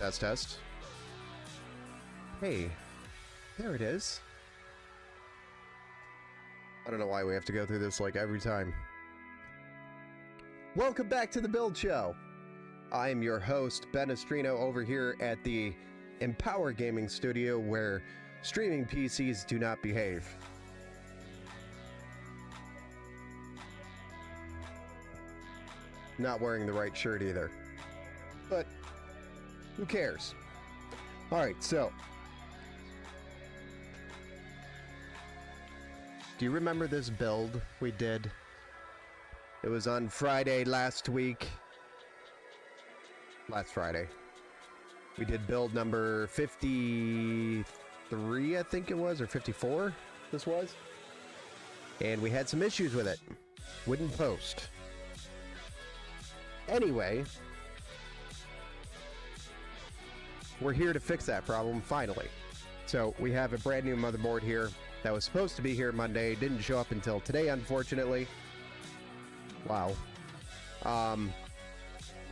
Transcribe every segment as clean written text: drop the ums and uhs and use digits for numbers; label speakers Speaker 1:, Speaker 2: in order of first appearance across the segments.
Speaker 1: Test, test. Hey, there it is. I don't know why we have to go through this like every time. Welcome back to the Build Show. I am your host, Ben Estrino, over here at the Empower Gaming Studio, where streaming PCs do not behave. Not wearing the right shirt either. But who cares? Alright, so do you remember this build we did? It was on Friday last week. Last Friday. We did build number 53, I think it was, or 54 this was. And we had some issues with it. Wouldn't post. Anyway, we're here to fix that problem, finally. So we have a brand new motherboard here that was supposed to be here Monday. Didn't show up until today, unfortunately. Wow.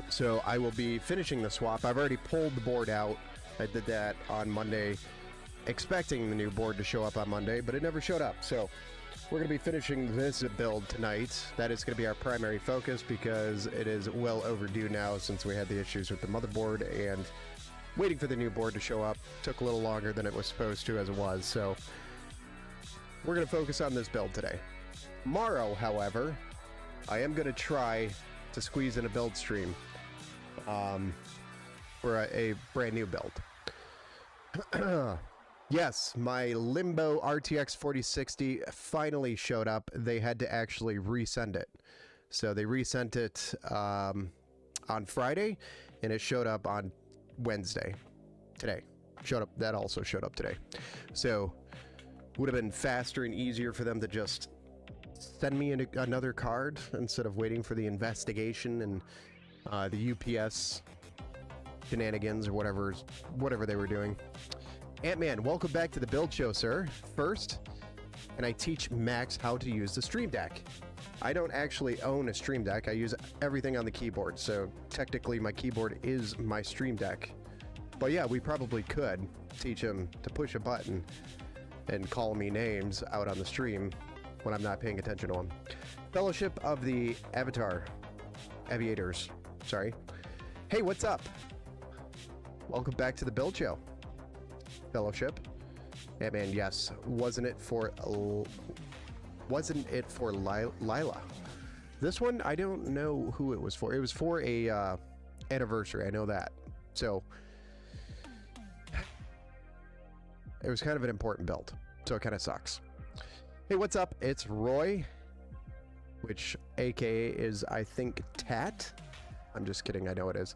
Speaker 1: So I will be finishing the swap. I've already pulled the board out. I did that on Monday, expecting the new board to show up on Monday, but it never showed up. So we're going to be finishing this build tonight. That is going to be our primary focus because it is well overdue now since we had the issues with the motherboard, and waiting for the new board to show up took a little longer than it was supposed to as it was. So we're going to focus on this build today. Tomorrow, however, I am going to try to squeeze in a build stream for a brand new build. Yes, my Limbo RTX 4060 finally showed up. They had to actually resend it. So they resent it on Friday, and it showed up on Wednesday. Today. That also showed up today. So would have been faster and easier for them to just send me another card instead of waiting for the investigation and the UPS shenanigans or whatever they were doing. Ant-Man, welcome back to the Build Show, sir. First, can I teach Max how to use the Stream Deck? I don't actually own a Stream Deck. I use everything on the keyboard, so technically my keyboard is my Stream Deck. But yeah, we probably could teach him to push a button and call me names out on the stream when I'm not paying attention to him. Fellowship of the Aviators. Sorry. Hey, what's up? Welcome back to the Build Show. Fellowship. Yeah, man, yes. Wasn't it for Lila? This one, I don't know who it was for. It was for a anniversary. I know that. So it was kind of an important build. So it kind of sucks. Hey, what's up? It's Roy, which AKA is, I think, Tat. I'm just kidding. I know it is.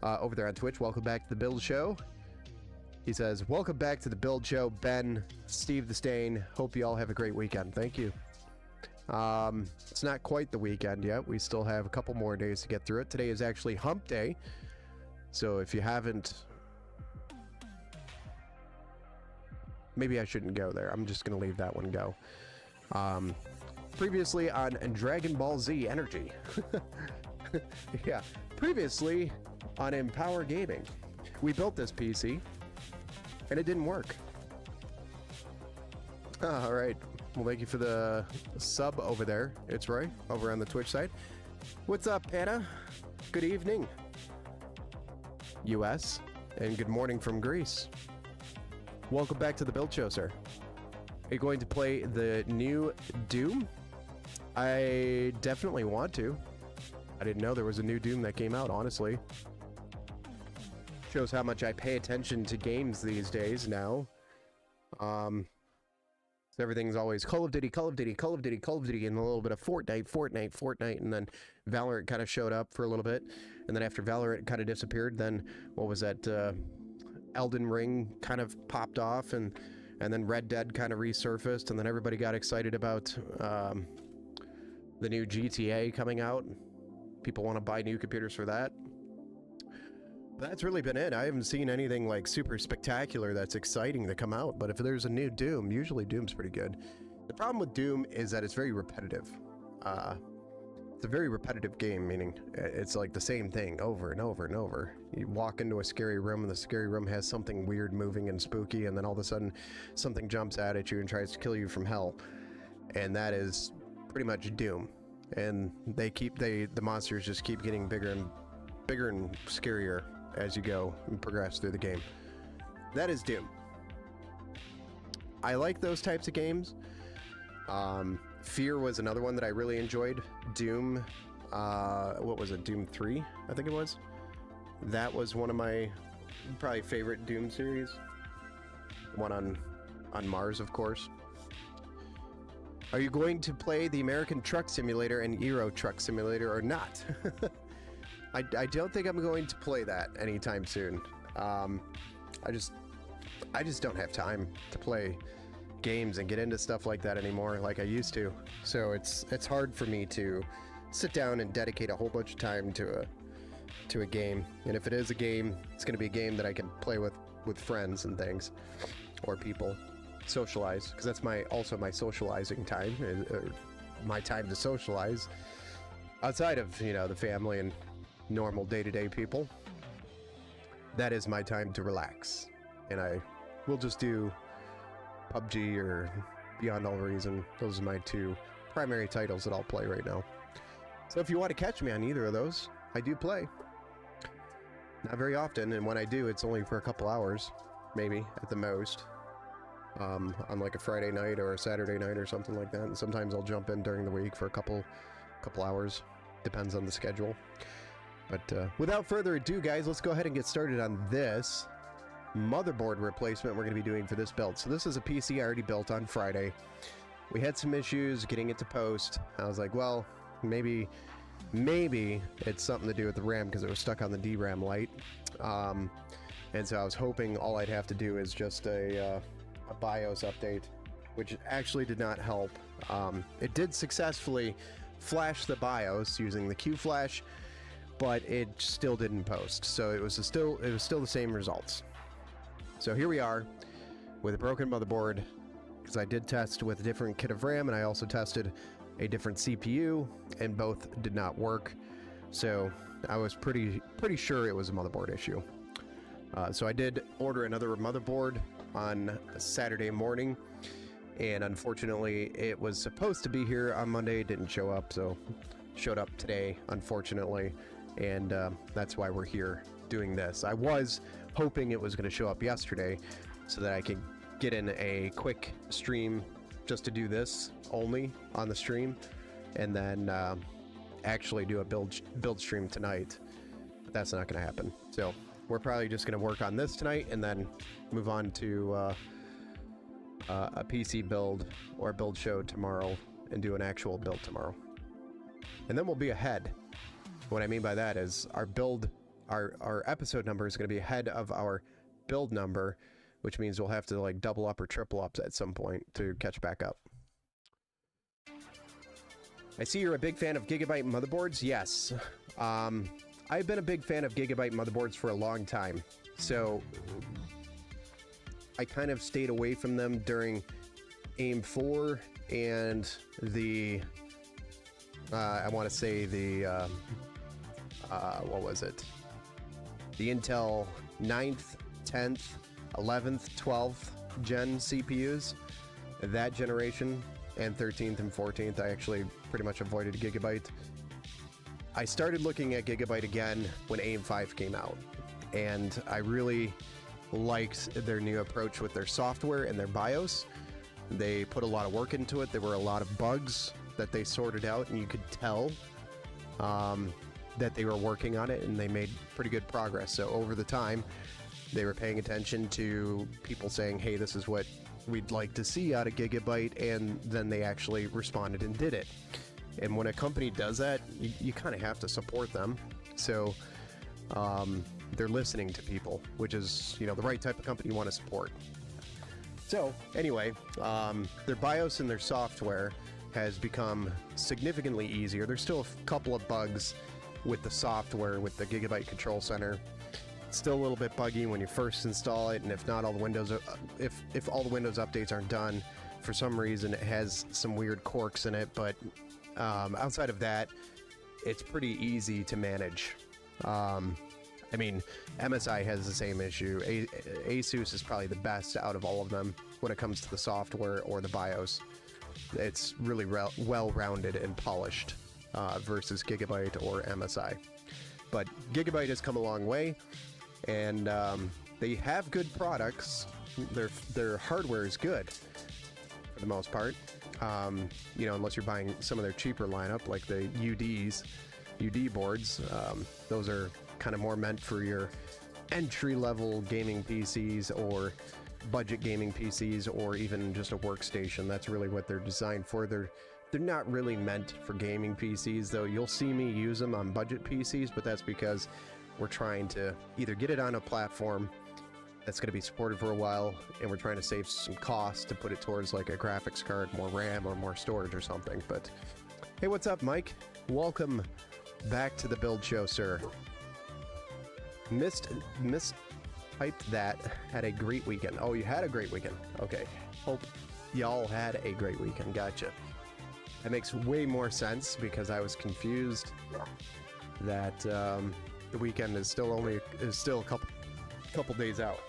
Speaker 1: Over there on Twitch. Welcome back to the Build Show. He says, welcome back to the Build Show, Ben, Steve the Stain. Hope you all have a great weekend. Thank you. It's not quite the weekend yet. We still have a couple more days to get through it. Today is actually hump day. So if you haven't... Maybe I shouldn't go there. I'm just going to leave that one go. Previously on Dragon Ball Z Energy. Yeah. Previously on Empower Gaming. We built this PC. And it didn't work. All right. Well, thank you for the sub over there. It's Roy over on the Twitch side. What's up, Anna? Good evening, US, and good morning from Greece. Welcome back to the Build Show, sir. Are you going to play the new Doom? I definitely want to. I didn't know there was a new Doom that came out, honestly. Shows how much I pay attention to games these days now. Everything's always Call of Duty, Call of Duty, Call of Duty, Call of Duty, and a little bit of Fortnite, and then Valorant kind of showed up for a little bit, and then after Valorant kind of disappeared, then what was that? Elden Ring kind of popped off, and then Red Dead kind of resurfaced, and then everybody got excited about the new GTA coming out. People want to buy new computers for that. That's really been it. I haven't seen anything like super spectacular that's exciting to come out, but if there's a new Doom, usually Doom's pretty good. The problem with Doom is that it's very repetitive. It's a very repetitive game, meaning it's like the same thing over and over and over. You walk into a scary room, and the scary room has something weird moving and spooky, and then all of a sudden something jumps out at you and tries to kill you from hell. And that is pretty much Doom. And the monsters just keep getting bigger and scarier as you go and progress through the game. That is Doom. I like those types of games. Fear was another one that I really enjoyed. Doom, what was it? Doom 3, I think it was. That was one of my probably favorite Doom series. One on Mars, of course. Are you going to play the American Truck Simulator and Euro Truck Simulator or not? I don't think I'm going to play that anytime soon. I just don't have time to play games and get into stuff like that anymore like I used to. So it's hard for me to sit down and dedicate a whole bunch of time to a game. And if it is a game, it's going to be a game that I can play with friends and things, or people, socialize, because that's also my socializing time, my time to socialize outside of, you know, the family and normal day-to-day people. That is my time to relax, and I will just do PUBG or Beyond All Reason. Those are my two primary titles that I'll play right now. So if you want to catch me on either of those, I do play. Not very often, and when I do, it's only for a couple hours, maybe at the most, on like a Friday night or a Saturday night or something like that. And sometimes I'll jump in during the week for a couple hours. Depends on the schedule. But without further ado, guys, let's go ahead and get started on this motherboard replacement we're going to be doing for this build. So this is a PC I already built on Friday. We had some issues getting it to post. I was like, well, maybe it's something to do with the RAM because it was stuck on the DRAM light. And so I was hoping all I'd have to do is just a BIOS update, which actually did not help. It did successfully flash the BIOS using the QFlash, but it still didn't post. So it was still the same results. So here we are with a broken motherboard, because I did test with a different kit of RAM, and I also tested a different CPU, and both did not work. So I was pretty sure it was a motherboard issue. So I did order another motherboard on Saturday morning, and unfortunately it was supposed to be here on Monday. It didn't show up, so showed up today, unfortunately, and that's why we're here doing this. I was hoping it was going to show up yesterday so that I could get in a quick stream just to do this only on the stream, and then actually do a build stream tonight. But that's not going to happen. So we're probably just going to work on this tonight and then move on to a PC build or a build show tomorrow and do an actual build tomorrow. And then we'll be ahead. What I mean by that is our episode number is going to be ahead of our build number, which means we'll have to like double up or triple up at some point to catch back up. I see you're a big fan of Gigabyte motherboards. Yes. I've been a big fan of Gigabyte motherboards for a long time. So I kind of stayed away from them during AIM 4 and the, I want to say the, what was it? The Intel 9th, 10th, 11th, 12th gen CPUs, that generation, and 13th and 14th, I actually pretty much avoided Gigabyte. I started looking at Gigabyte again when AIM 5 came out, and I really liked their new approach with their software and their BIOS. They put a lot of work into it. There were a lot of bugs that they sorted out, and you could tell that they were working on it, and they made pretty good progress. So over the time, they were paying attention to people saying, hey, this is what we'd like to see out of Gigabyte, and then they actually responded and did it. And when a company does that, you kind of have to support them. So they're listening to people, which is, you know, the right type of company you want to support. So anyway, their BIOS and their software has become significantly easier. There's still a couple of bugs with the software, with the Gigabyte Control Center. It's still a little bit buggy when you first install it, and if not all the Windows, if all the Windows updates aren't done, for some reason it has some weird quirks in it. But outside of that, it's pretty easy to manage. I mean, MSI has the same issue. Asus is probably the best out of all of them when it comes to the software or the BIOS. It's really well-rounded and polished versus Gigabyte or MSI. But Gigabyte has come a long way, and they have good products. Their hardware is good for the most part. You know, unless you're buying some of their cheaper lineup, like the UD boards. Those are kind of more meant for your entry-level gaming PCs or budget gaming PCs, or even just a workstation. That's really what they're designed for. They're not really meant for gaming PCs, though. You'll see me use them on budget PCs, but that's because we're trying to either get it on a platform that's going to be supported for a while, and we're trying to save some costs to put it towards like a graphics card, more RAM or more storage or something. But hey, what's up, Mike? Welcome back to the Build Show, sir. Mistyped that. Had a great weekend. Oh, you had a great weekend. Okay. Hope y'all had a great weekend. Gotcha. That makes way more sense, because I was confused that the weekend is still a couple days out.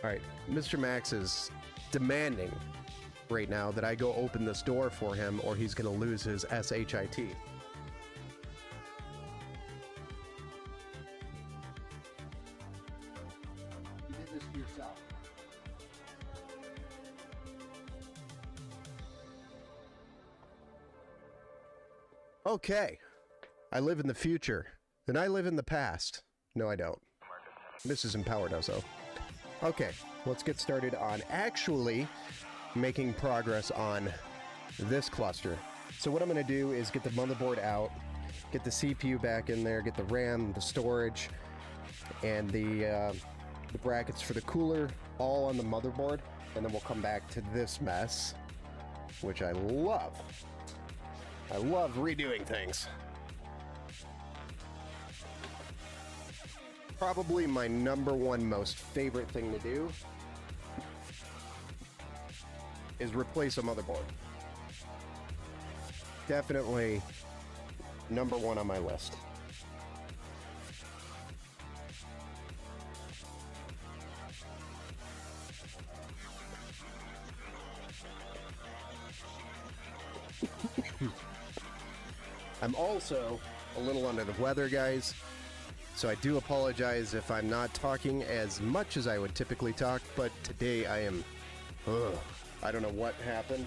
Speaker 1: All right, Mr. Max is demanding right now that I go open this door for him, or he's going to lose his SHIT. You did this to yourself. Okay, I live in the future, and I live in the past. No, I don't. This is Empowered Ozo. Okay, let's get started on actually making progress on this cluster. So what I'm going to do is get the motherboard out, get the CPU back in there, get the RAM, the storage, and the brackets for the cooler all on the motherboard, and then we'll come back to this mess, which I love. I love redoing things. Probably my #1 most favorite thing to do is replace a motherboard. Definitely #1 on my list. I'm also a little under the weather, guys, so I do apologize if I'm not talking as much as I would typically talk, but today I am... I don't know what happened.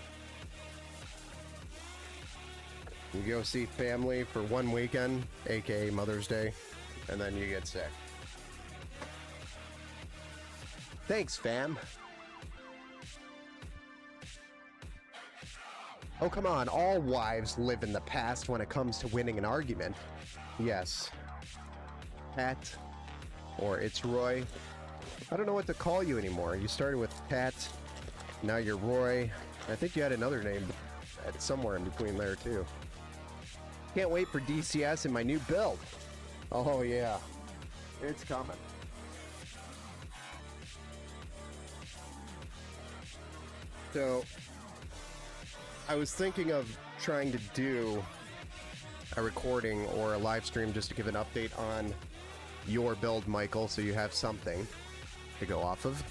Speaker 1: You go see family for one weekend, aka Mother's Day, and then you get sick. Thanks, fam. Oh, come on, all wives live in the past when it comes to winning an argument. Yes. Pat, or it's Roy. I don't know what to call you anymore. You started with Pat, now you're Roy. I think you had another name somewhere in between there, too. Can't wait for DCS in my new build. Oh, yeah. It's coming. So... I was thinking of trying to do a recording or a live stream just to give an update on your build, Michael, so you have something to go off of.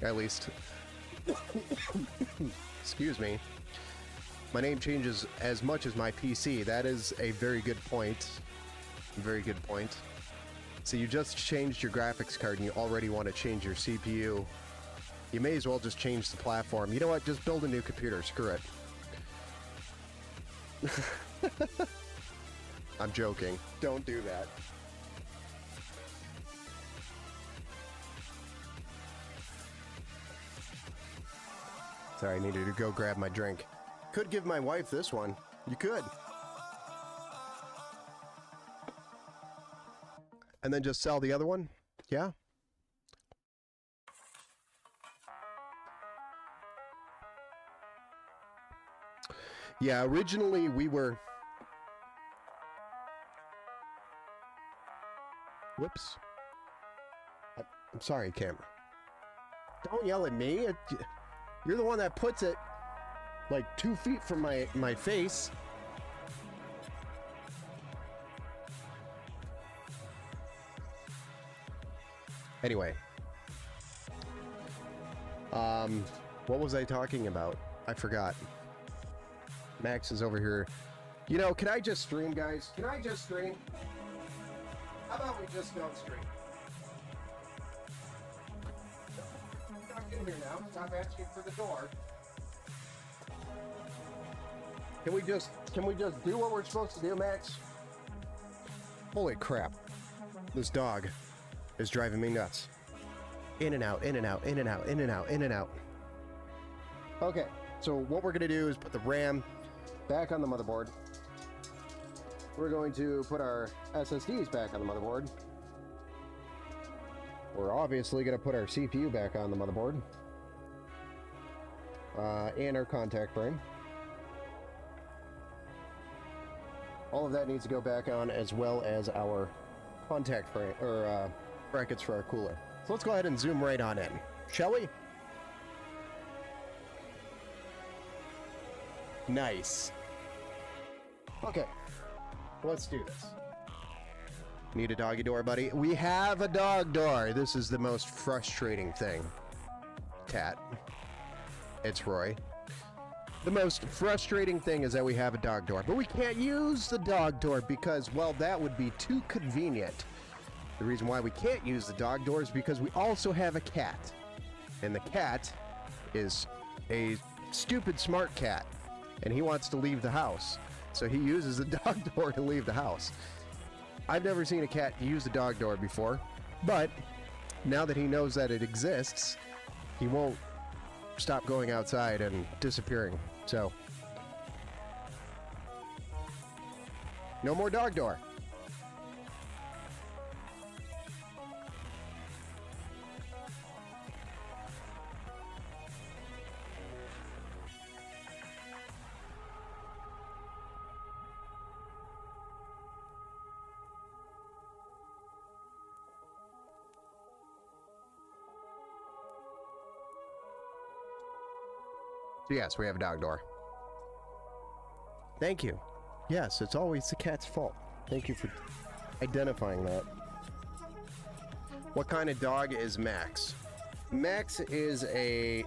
Speaker 1: At least. Excuse me. My name changes as much as my PC. That is a very good point. Very good point. So you just changed your graphics card and you already want to change your CPU. You may as well just change the platform. You know what? Just build a new computer. Screw it. I'm joking. Don't do that. Sorry, I needed to go grab my drink. Could give my wife this one. You could. And then just sell the other one? Yeah? Yeah, originally we were... Whoops. I'm sorry, camera. Don't yell at me. You're the one that puts it like 2 feet from my face. Anyway. What was I talking about? I forgot. Max is over here. You know, can I just stream, guys? Can I just stream? How about we just don't stream? Not in here now. Stop asking for the door. Can we just do what we're supposed to do, Max? Holy crap. This dog is driving me nuts. In and out, in and out, in and out, in and out, in and out. Okay, so what we're gonna do is put the RAM back on the motherboard. We're going to put our SSDs back on the motherboard. We're obviously gonna put our CPU back on the motherboard. And our contact frame. All of that needs to go back on, as well as our contact frame, or brackets for our cooler. So let's go ahead and zoom right on in, shall we? Nice. Okay, let's do this. Need a doggy door, buddy? We have a dog door. This is the most frustrating thing. Cat. It's Roy. The most frustrating thing is that we have a dog door, but we can't use the dog door because, well, that would be too convenient. The reason why we can't use the dog door is because we also have a cat. And the cat is a stupid smart cat, and he wants to leave the house. So he uses the dog door to leave the house. I've never seen a cat use the dog door before, but now that he knows that it exists, he won't stop going outside and disappearing. So, no more dog door. So yes, we have a dog door. Thank you. Yes, it's always the cat's fault. Thank you for identifying that. What kind of dog is Max? Max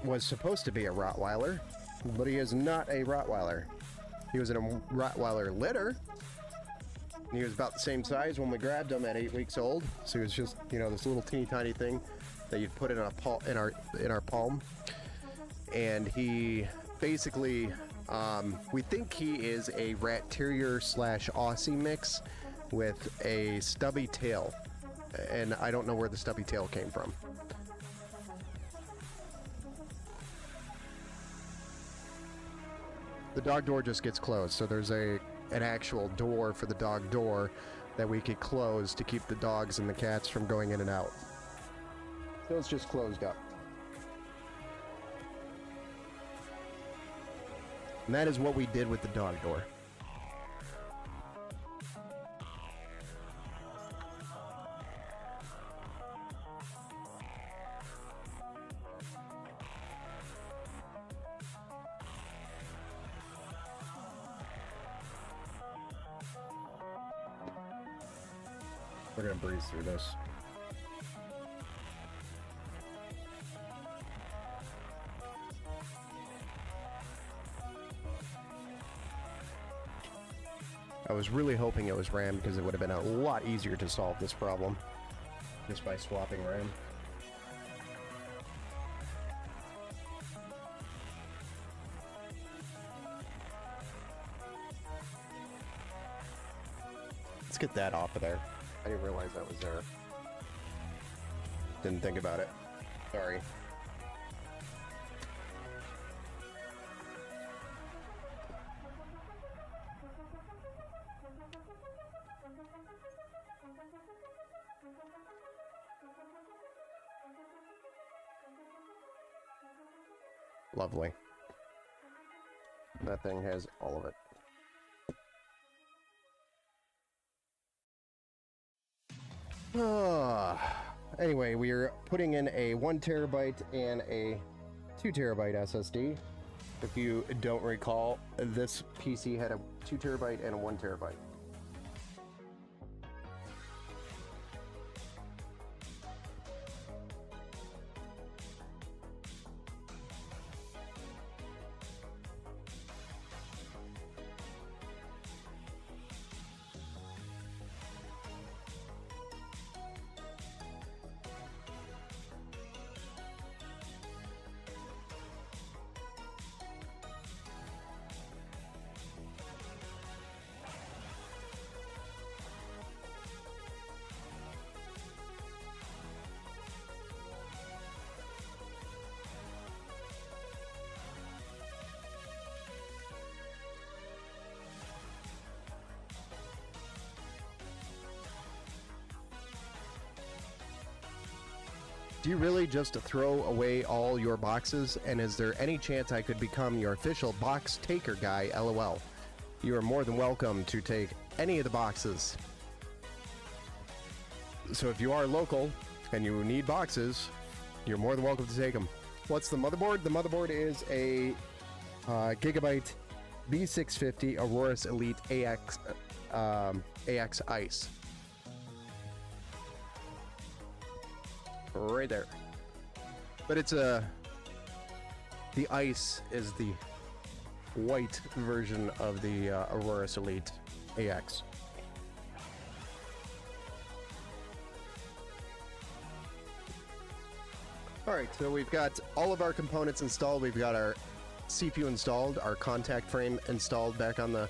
Speaker 1: was supposed to be a Rottweiler, but he is not a Rottweiler. He was in a Rottweiler litter. He was about the same size when we grabbed him at 8 weeks old. So he was just, you know, this little teeny tiny thing that you'd put in our palm. And he basically, we think he is a rat terrier / Aussie mix with a stubby tail, and I don't know where the stubby tail came from. The dog door just gets closed, so there's an actual door for the dog door that we could close to keep the dogs and the cats from going in and out. So it's just closed up. And that is what we did with the dog door. We're gonna breeze through this. I was really hoping it was RAM because it would have been a lot easier to solve this problem just by swapping RAM. Let's get that off of there. I didn't realize that was there. Didn't think about it. Sorry. Lovely. That thing has all of it. Anyway, we are putting in a 1 terabyte and a 2 terabyte SSD. If you don't recall, this PC had a 2 terabyte and a 1 terabyte. Do you really just throw away all your boxes? And is there any chance I could become your official box taker guy? LOL. You are more than welcome to take any of the boxes. So if you are local and you need boxes, you're more than welcome to take them. What's the motherboard? The motherboard is a Gigabyte B650 Aorus Elite AX Ice. Right there. But it's the Ice is the white version of the Aorus Elite AX. Alright, so we've got all of our components installed. We've got our CPU installed, our contact frame installed back on the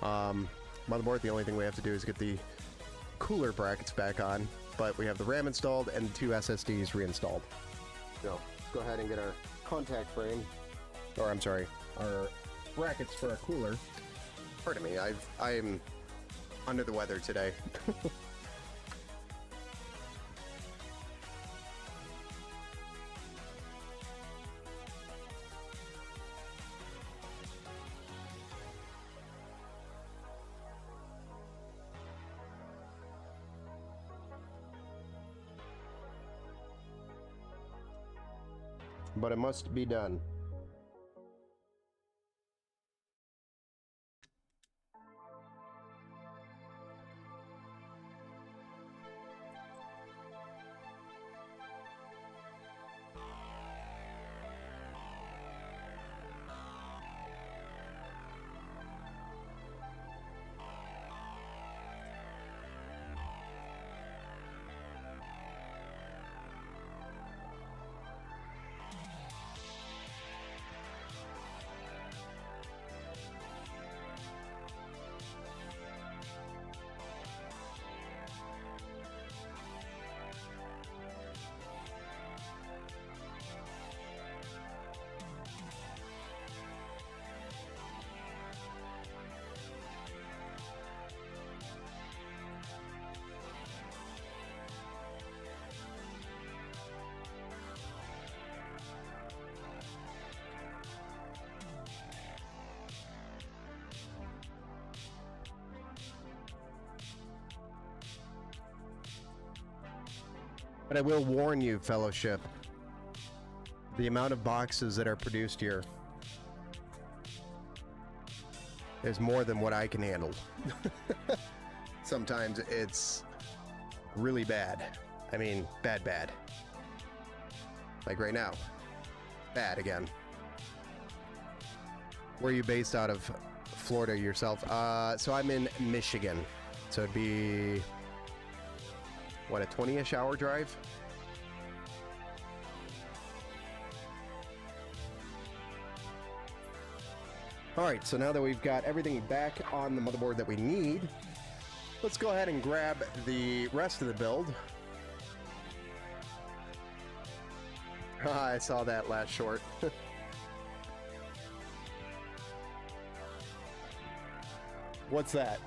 Speaker 1: motherboard. The only thing we have to do is get the cooler brackets back on, but we have the RAM installed and the 2 SSDs reinstalled. So let's go ahead and get our contact frame, or I'm sorry, our brackets for our cooler. Pardon me, I'm under the weather today. But it must be done. But I will warn you, Fellowship, the amount of boxes that are produced here is more than what I can handle. Sometimes it's really bad. I mean, bad. Like right now. Bad again. Where are you based out of? Florida yourself? So I'm in Michigan. So it'd be... what, a 20-ish hour drive? Alright, so now that we've got everything back on the motherboard that we need, let's go ahead and grab the rest of the build. I saw that last short. What's that?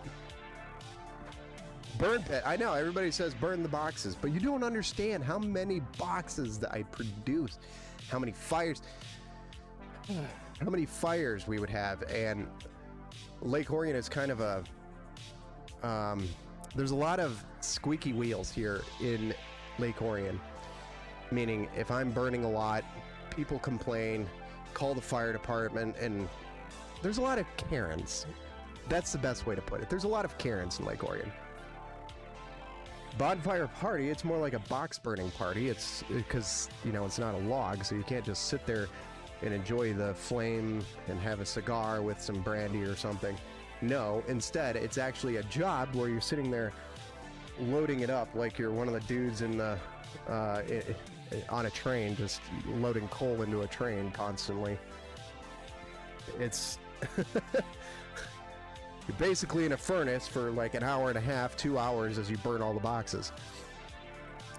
Speaker 1: Burn pit. I know, everybody says burn the boxes, but you don't understand how many boxes that I produce, how many fires we would have. And Lake Orion is kind of a there's a lot of squeaky wheels here in Lake Orion, meaning if I'm burning a lot, people complain, call the fire department, and there's a lot of Karens. That's the best way to put it. There's a lot of Karens in Lake Orion. Bonfire party, it's more like a box burning party. It's because, you know, it's not a log, so you can't just sit there and enjoy the flame and have a cigar with some brandy or something. No, instead, it's actually a job where you're sitting there loading it up like you're one of the dudes in the on a train, just loading coal into a train constantly. It's you're basically in a furnace for like an hour and a half, 2 hours as you burn all the boxes.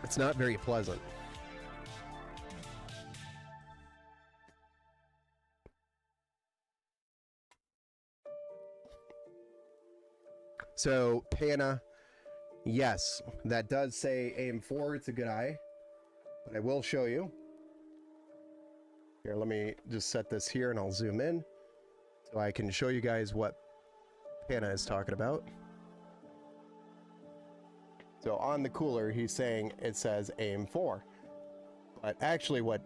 Speaker 1: It's not very pleasant. So, Pana, yes, that does say aim 4. It's a good eye. But I will show you. Here, let me just set this here and I'll zoom in so I can show you guys what Pana is talking about. So on the cooler, he's saying it says AM4. But actually what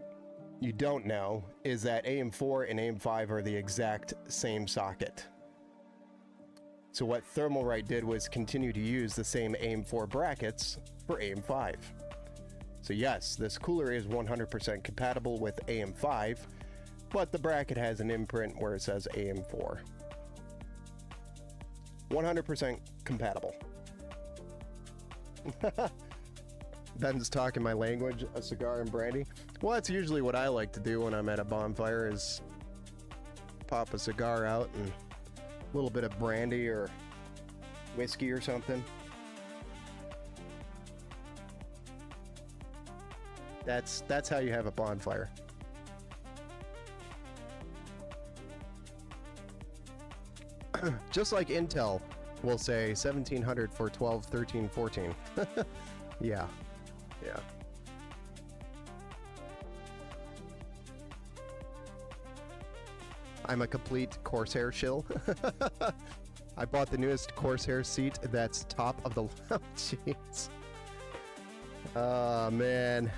Speaker 1: you don't know is that AM4 and AM5 are the exact same socket. So what Thermalright did was continue to use the same AM4 brackets for AM5. So yes, this cooler is 100% compatible with AM5, but the bracket has an imprint where it says AM4. 100% compatible. Ben's talking my language, a cigar and brandy. Well, that's usually what I like to do when I'm at a bonfire, is pop a cigar out and a little bit of brandy or whiskey or something. That's how you have a bonfire. Just like Intel will say 1700 for 12, 13, 14. Yeah. Yeah. I'm a complete Corsair shill. I bought the newest Corsair seat that's top of the... Oh, jeez. Oh, man.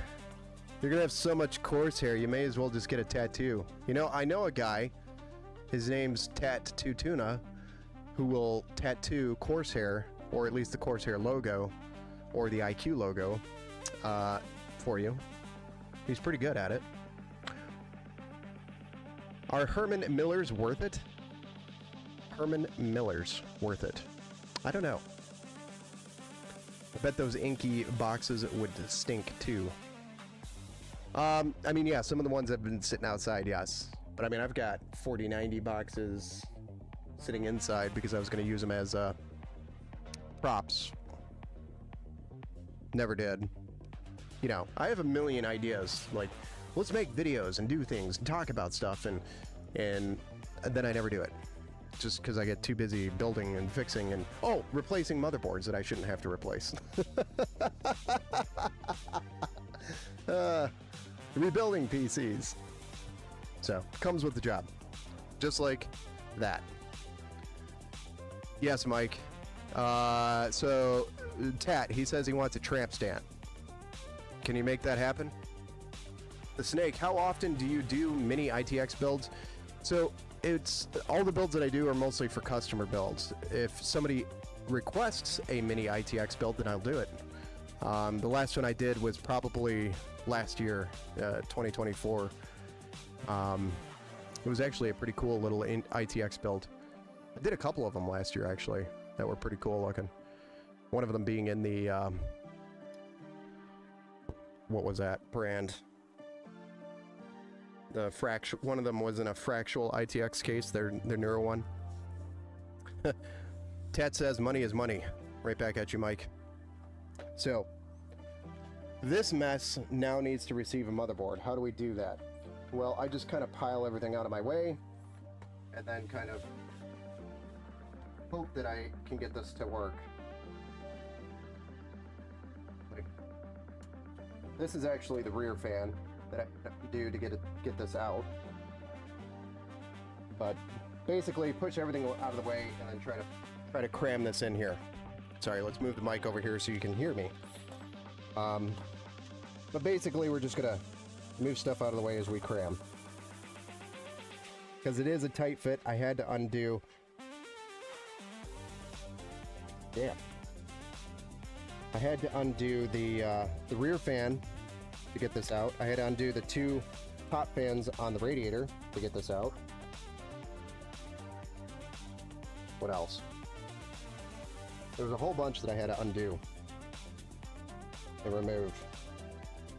Speaker 1: You're gonna have so much Corsair, you may as well just get a tattoo. You know, I know a guy, his name's Tattoo Tuna, who will tattoo Corsair, or at least the Corsair logo, or the IQ logo, for you. He's pretty good at it. Are Herman Millers worth it? Herman Millers worth it? I don't know. I bet those inky boxes would stink too. I mean, yeah, some of the ones have been sitting outside, yes. But I mean, I've got 4090 boxes sitting inside because I was going to use them as props. Never did. You know, I have a million ideas. Like, let's make videos and do things and talk about stuff, and then I never do it. Just because I get too busy building and fixing and, oh, replacing motherboards that I shouldn't have to replace. Rebuilding PCs. So, comes with the job. Just like that. Yes, Mike. So, Tat, he says he wants a tramp stand. Can you make that happen? The Snake, how often do you do mini ITX builds? So, it's all the builds that I do are mostly for customer builds. If somebody requests a mini ITX build, then I'll do it. The last one I did was probably last year, 2024. It was actually a pretty cool little ITX build. I did a couple of them last year, actually, that were pretty cool looking. One of them being in the, what was that brand? The one of them was in a Fractal ITX case, their newer one. Tat says money is money. Right back at you, Mike. So, this mess now needs to receive a motherboard. How do we do that? Well, I just kind of pile everything out of my way, and then kind of hope that I can get this to work. This is actually the rear fan that I have to do to get this out. But basically, push everything out of the way and then try to cram this in here. Sorry, let's move the mic over here so you can hear me. But basically, we're just gonna move stuff out of the way as we cram. Because it is a tight fit, I had to undo. Damn. I had to undo the rear fan to get this out. I had to undo the two top fans on the radiator to get this out. What else? There was a whole bunch that I had to undo and remove.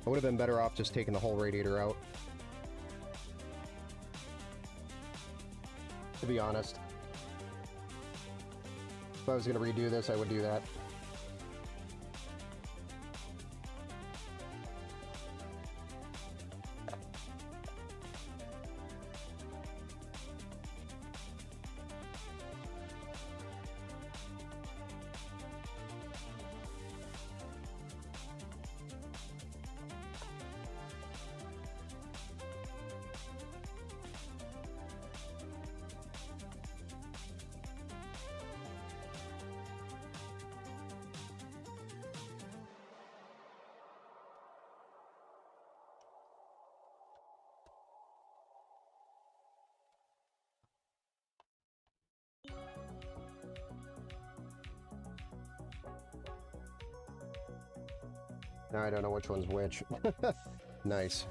Speaker 1: I would have been better off just taking the whole radiator out, to be honest. If I was going to redo this, I would do that. Now I don't know which one's which. Nice.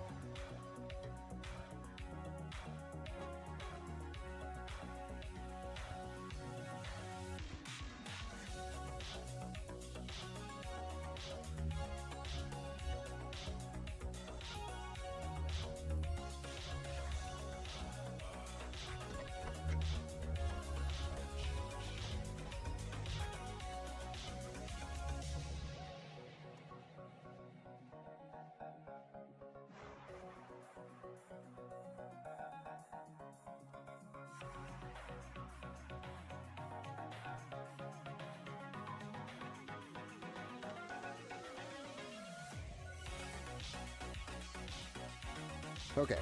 Speaker 1: Okay.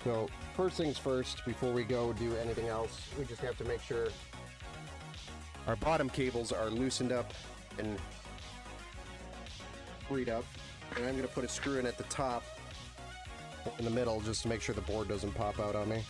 Speaker 1: So, first things first, before we go do anything else, we just have to make sure our bottom cables are loosened up and freed up. And I'm going to put a screw in at the top, in the middle, just to make sure the board doesn't pop out on me.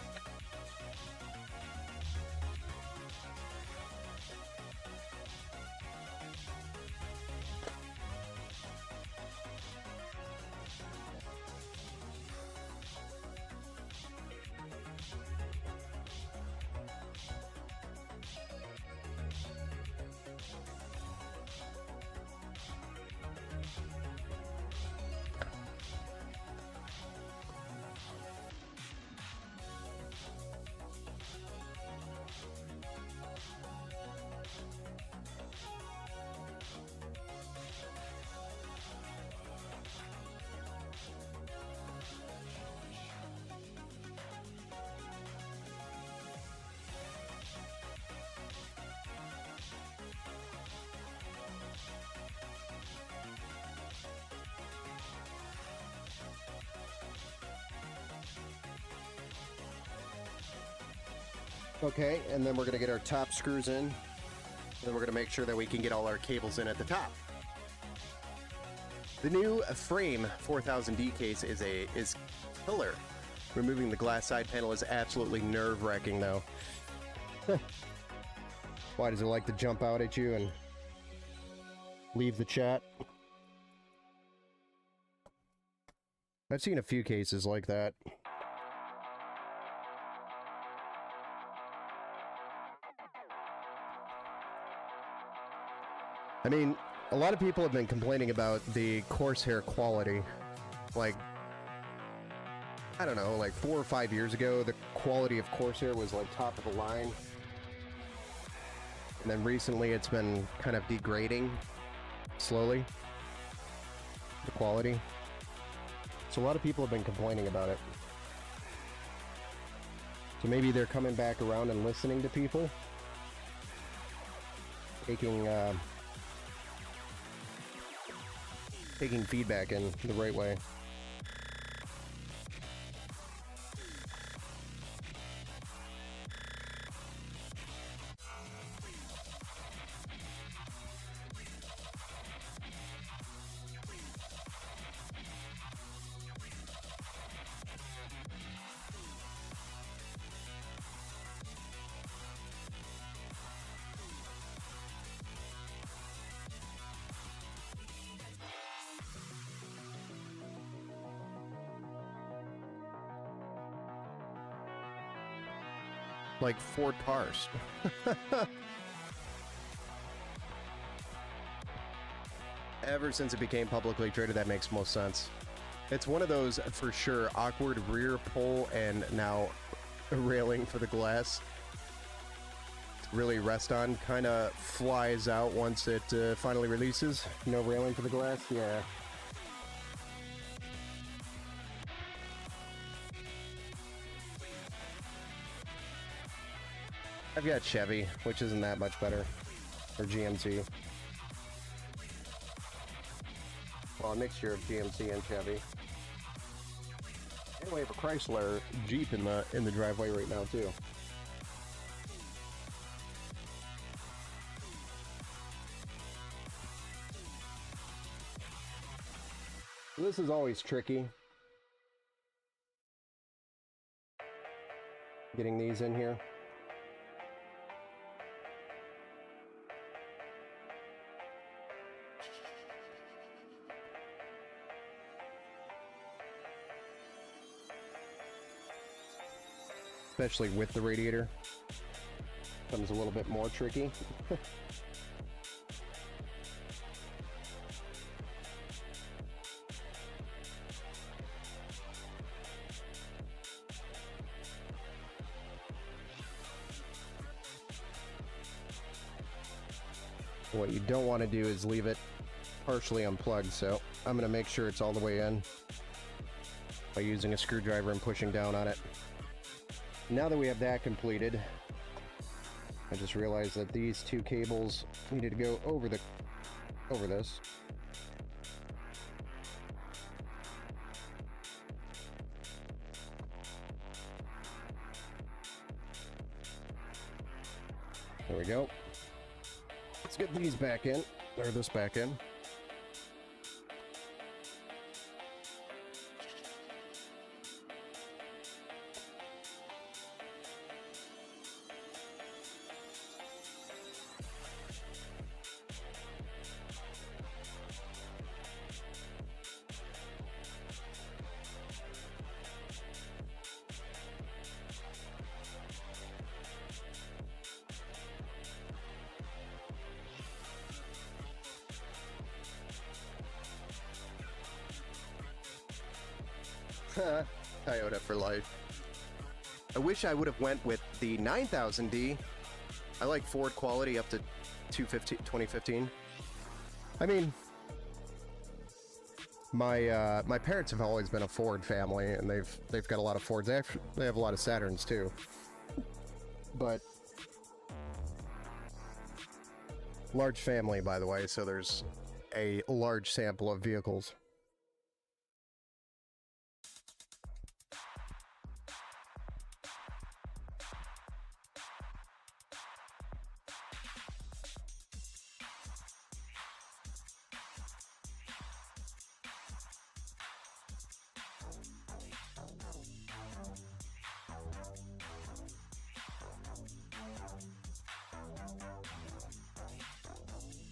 Speaker 1: Okay, and then we're going to get our top screws in. And then we're going to make sure that we can get all our cables in at the top. The new frame 4000D case is killer. Removing the glass side panel is absolutely nerve-wracking, though. Why does it like to jump out at you and leave the chat? I've seen a few cases like that. I mean, a lot of people have been complaining about the Corsair quality. Like, I don't know, like 4 or 5 years ago, the quality of Corsair was like top of the line. And then recently it's been kind of degrading slowly, the quality. So a lot of people have been complaining about it. So maybe they're coming back around and listening to people, taking feedback in the right way. Like Ford cars. Ever since it became publicly traded, that makes most sense. It's one of those, for sure, awkward rear pull and now a railing for the glass to really rest on. Kind of flies out once it finally releases. No railing for the glass? Yeah. I've got Chevy, which isn't that much better. Or GMC. Well, a mixture of GMC and Chevy. And we have a Chrysler Jeep in the driveway right now too. This is always tricky. Getting these in here. especially with the radiator. Becomes a little bit more tricky. What you don't want to do is leave it partially unplugged, so I'm going to make sure it's all the way in by using a screwdriver and pushing down on it. Now that we have that completed, I just realized that these two cables needed to go over this. There we go. Let's get these back in, or this back in. Toyota for life. I wish I would have went with the 9000D. I like Ford quality up to 2015. I mean, my parents have always been a Ford family, and they've got a lot of Fords. They have a lot of Saturns too. But large family, by the way, so there's a large sample of vehicles.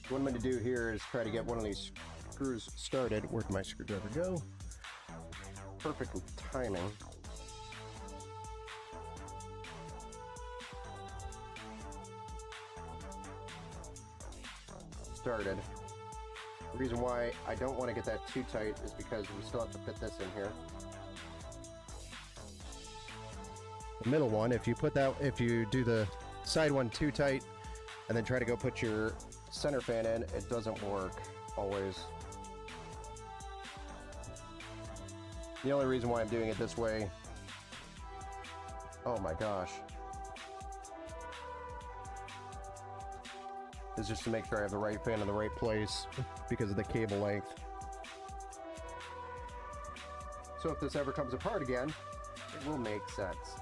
Speaker 1: What I'm going to do here is try to get one of these screws started. Where'd my screwdriver go? Perfect timing. Started. The reason why I don't want to get that too tight is because we still have to fit this in here. The middle one, if you do the side one too tight and then try to go put your center fan in, it doesn't work always. The only reason why I'm doing it this way, oh my gosh, is just to make sure I have the right fan in the right place because of the cable length. So if this ever comes apart again, it will make sense.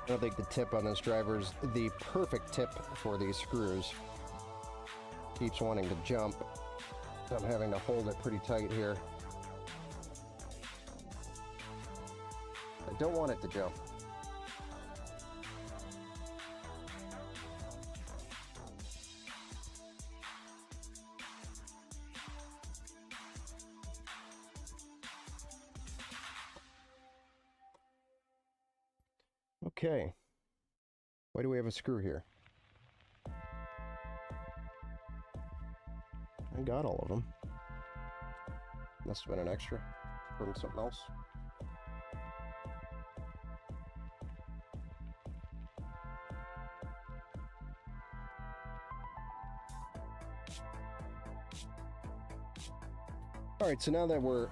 Speaker 1: I don't think the tip on this driver is the perfect tip for these screws. Keeps wanting to jump, so I'm having to hold it pretty tight here. I don't want it to jump. Okay. Why do we have a screw here? I got all of them. Must have been an extra from something else. Alright, so now that we're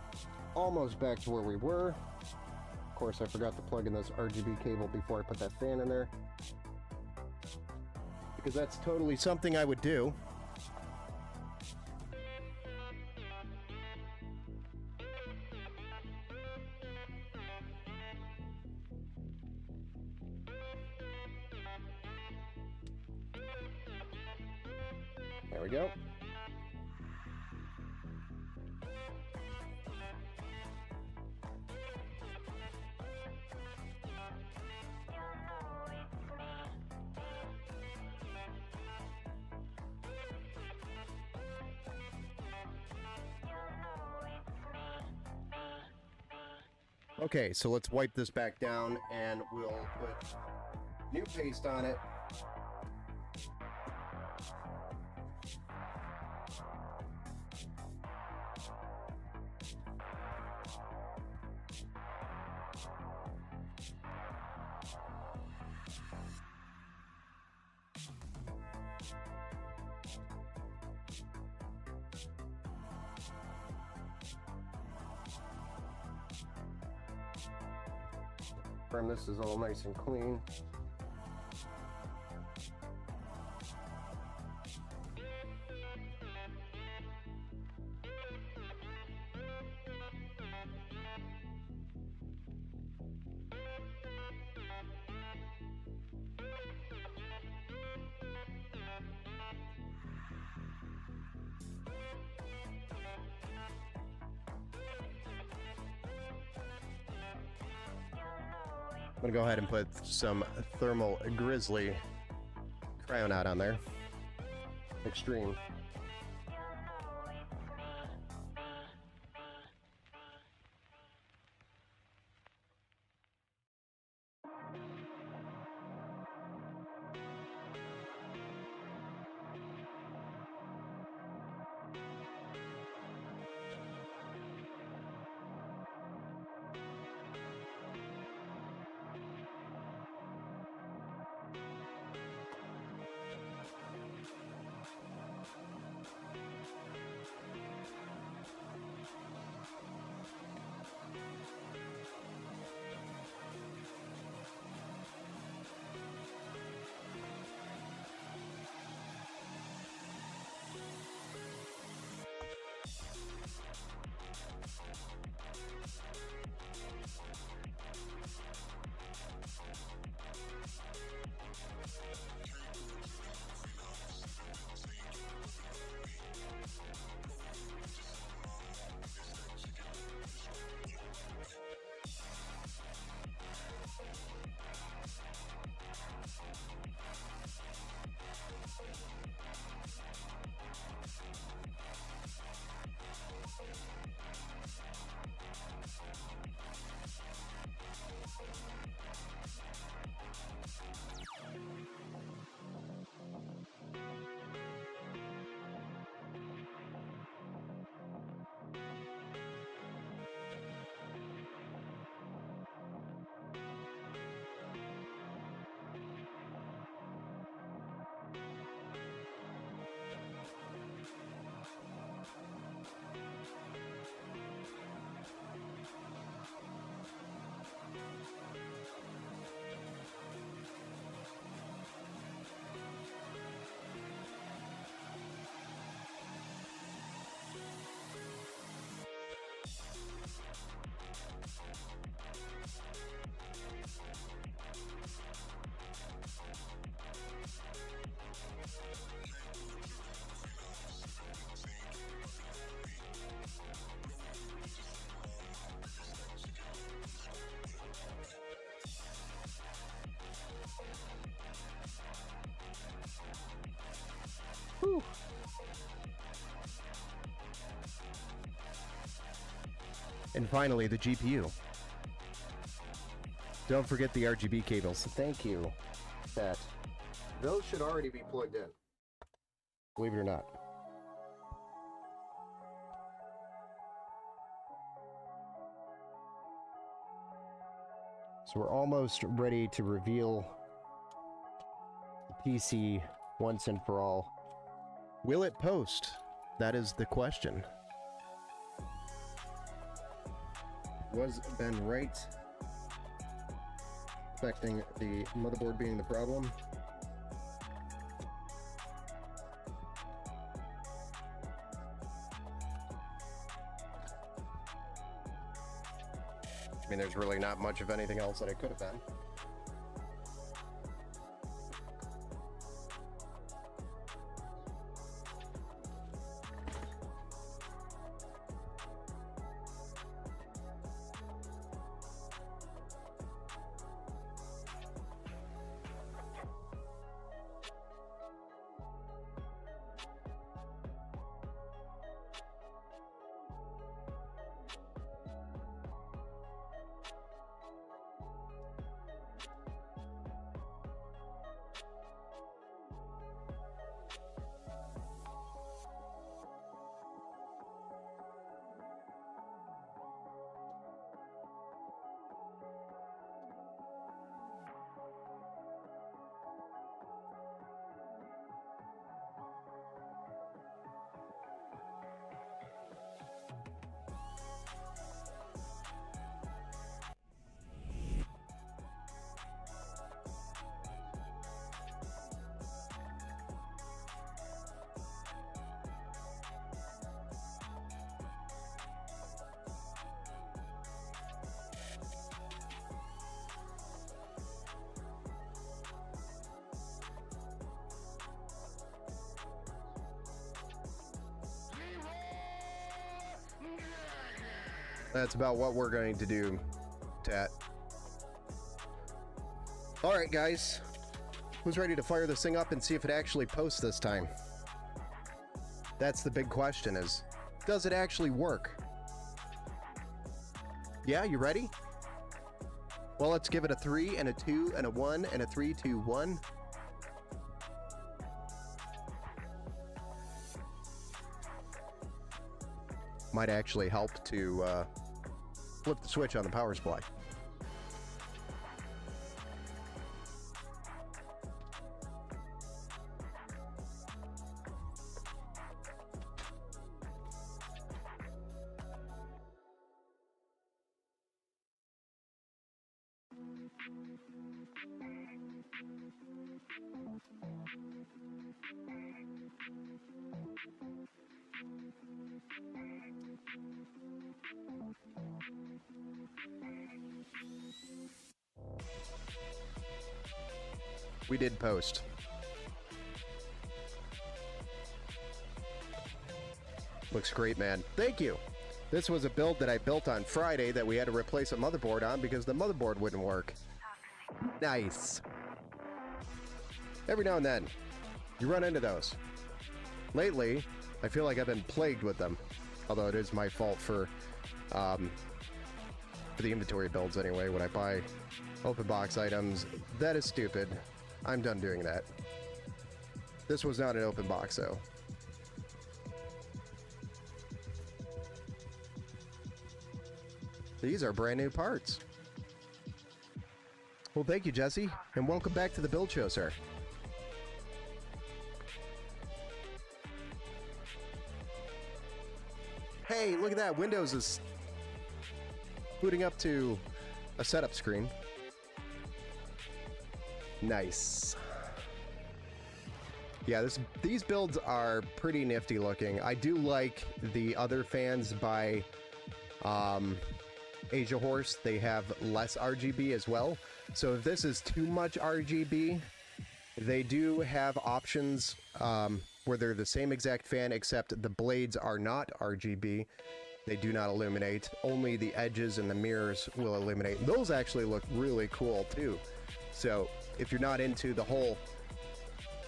Speaker 1: almost back to where we were, of course I forgot to plug in this RGB cable before I put that fan in there, because that's totally something I would do. There we go. Okay, so let's wipe this back down and we'll put new paste on it. This is all nice and clean. I'm gonna go ahead and put some Thermal Grizzly Crayon out on there. Extreme. Whew. And finally, the GPU. Don't forget the RGB cables. Thank you, chat. Those should already be plugged in. Believe it or not. So we're almost ready to reveal the PC once and for all. Will it post? That is the question. Was Ben right? Expecting the motherboard being the problem. I mean, there's really not much of anything else that it could have been. That's about what we're going to do, Tat. All right, guys. Who's ready to fire this thing up and see if it actually posts this time? That's the big question is, does it actually work? Yeah, you ready? Well, let's give it a 3 and a 2 and a 1 and a 3, 2, 1. Might actually help to flip the switch on the power supply. We did post. Looks great, man. Thank you. This was a build that I built on Friday that we had to replace a motherboard on because the motherboard wouldn't work. Nice. Every now and then, you run into those. Lately, I feel like I've been plagued with them. Although it is my fault for the inventory builds anyway, when I buy open box items. That is stupid. I'm done doing that. This was not an open box, though. These are brand new parts. Well, thank you, Jesse, and welcome back to the build show, sir. Hey, look at that. Windows is booting up to a setup screen. Nice. Yeah, these builds are pretty nifty looking. I do like the other fans by Asia Horse. They have less RGB as well. So if this is too much RGB, they do have options where they're the same exact fan, except the blades are not RGB. They do not illuminate. Only the edges and the mirrors will illuminate. Those actually look really cool too. So if you're not into the whole,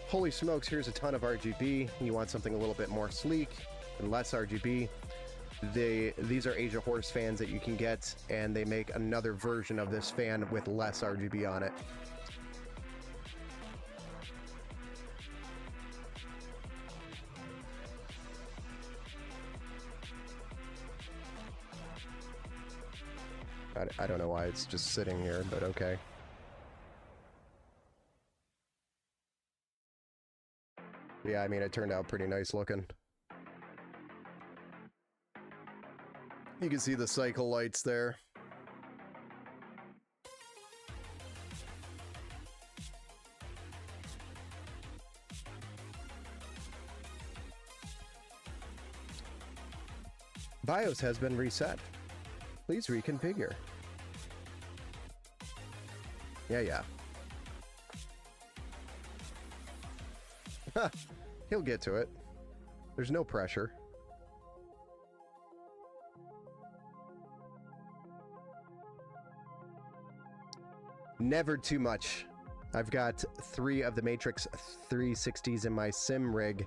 Speaker 1: holy smokes, here's a ton of RGB, and you want something a little bit more sleek and less RGB, These are Asia Horse fans that you can get, and they make another version of this fan with less RGB on it. I don't know why it's just sitting here, but okay. Yeah, I mean, it turned out pretty nice looking. You can see the cycle lights there. BIOS has been reset. Please reconfigure. Yeah. He'll get to it. There's no pressure. Never too much. I've got 3 of the Matrix 360s in my sim rig.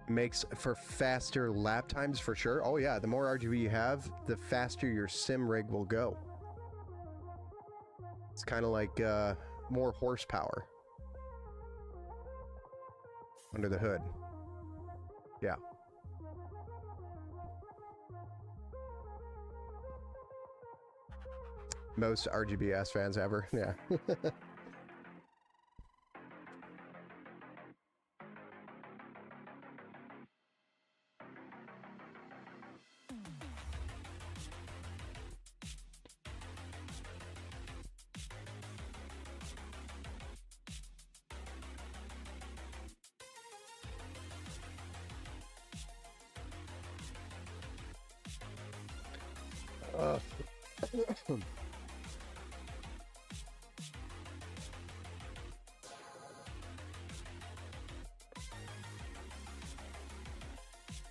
Speaker 1: Makes for faster lap times for sure. Oh yeah, the more RGB you have, the faster your sim rig will go. It's kind of like more horsepower under the hood. Yeah. Most RGBS fans ever. Yeah.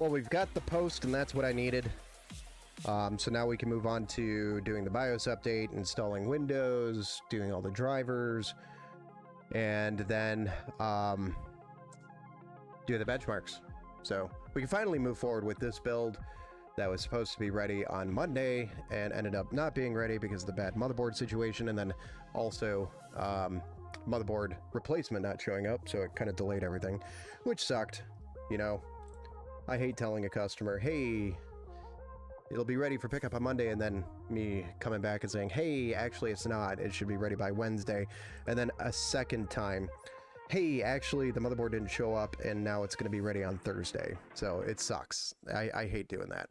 Speaker 1: Well, we've got the post, and that's what I needed. So now we can move on to doing the BIOS update, installing Windows, doing all the drivers, and then do the benchmarks. So we can finally move forward with this build that was supposed to be ready on Monday and ended up not being ready because of the bad motherboard situation, and then also motherboard replacement not showing up, so it kind of delayed everything, which sucked. You know, I hate telling a customer, hey, it'll be ready for pickup on Monday, and then me coming back and saying, hey, actually it's not, it should be ready by Wednesday, and then a second time, hey, actually the motherboard didn't show up and now it's going to be ready on Thursday. So it sucks. I hate doing that.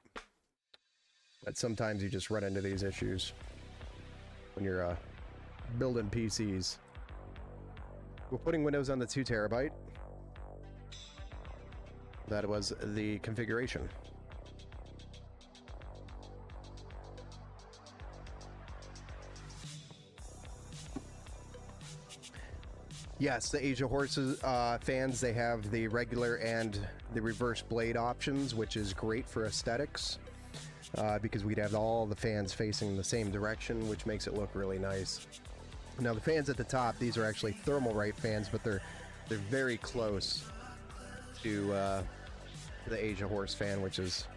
Speaker 1: But sometimes you just run into these issues when you're building PCs. We're putting Windows on the 2 terabyte. That was the configuration. Yes, the Asia Horses fans, they have the regular and the reverse blade options, which is great for aesthetics, because we'd have all the fans facing the same direction, which makes it look really nice. Now the fans at the top, these are actually Thermalright fans, but they're very close to the Asia Horse fan, which is,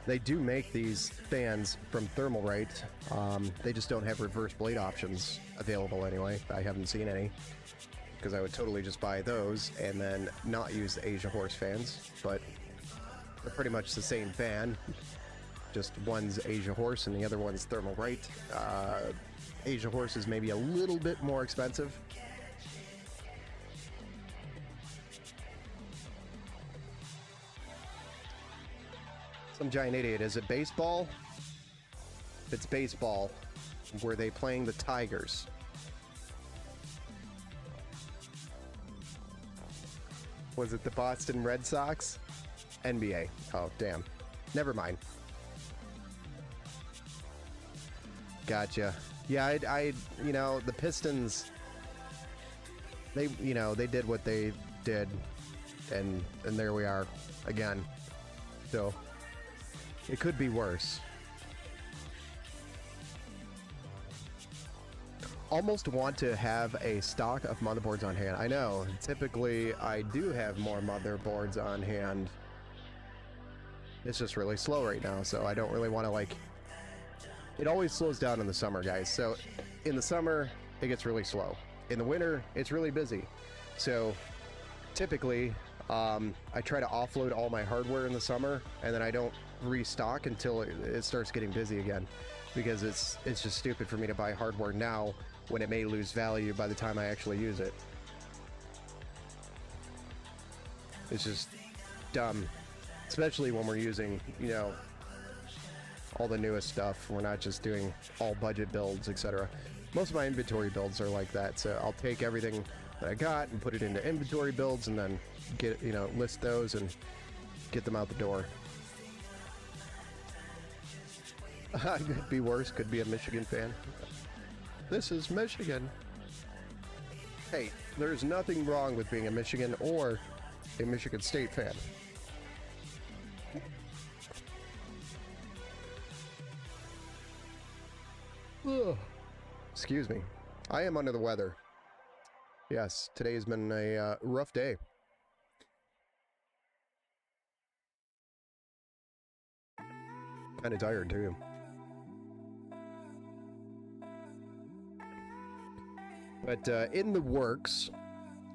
Speaker 1: they do make these fans from Thermalright. They just don't have reverse blade options available anyway. I haven't seen any, because I would totally just buy those and then not use the Asia Horse fans, but they're pretty much the same fan, just one's Asia Horse and the other one's Thermalright. Asia Horse is maybe a little bit more expensive. Some giant idiot. Is it baseball? If it's baseball, were they playing the Tigers? Was it the Boston Red Sox? NBA. Oh, damn. Never mind. Gotcha. Yeah, I you know, the Pistons, they, you know, they did what they did, and there we are again. So it could be worse. Almost want to have a stock of motherboards on hand. I know, typically I do have more motherboards on hand, it's just really slow right now, so I don't really want to, like... It always slows down in the summer, guys. So in the summer, it gets really slow. In the winter, it's really busy. So typically, I try to offload all my hardware in the summer, and then I don't restock until it starts getting busy again, because it's just stupid for me to buy hardware now when it may lose value by the time I actually use it. It's just dumb, especially when we're using, you know, all the newest stuff. We're not just doing all budget builds, etc. Most of my inventory builds are like that, so I'll take everything that I got and put it into inventory builds, and then get, you know, list those and get them out the door. Could be worse, could be a Michigan fan. This is Michigan. Hey, there's nothing wrong with being a Michigan or a Michigan State fan. Excuse me. I am under the weather. Yes, today has been a rough day. Kind of tired too. But in the works,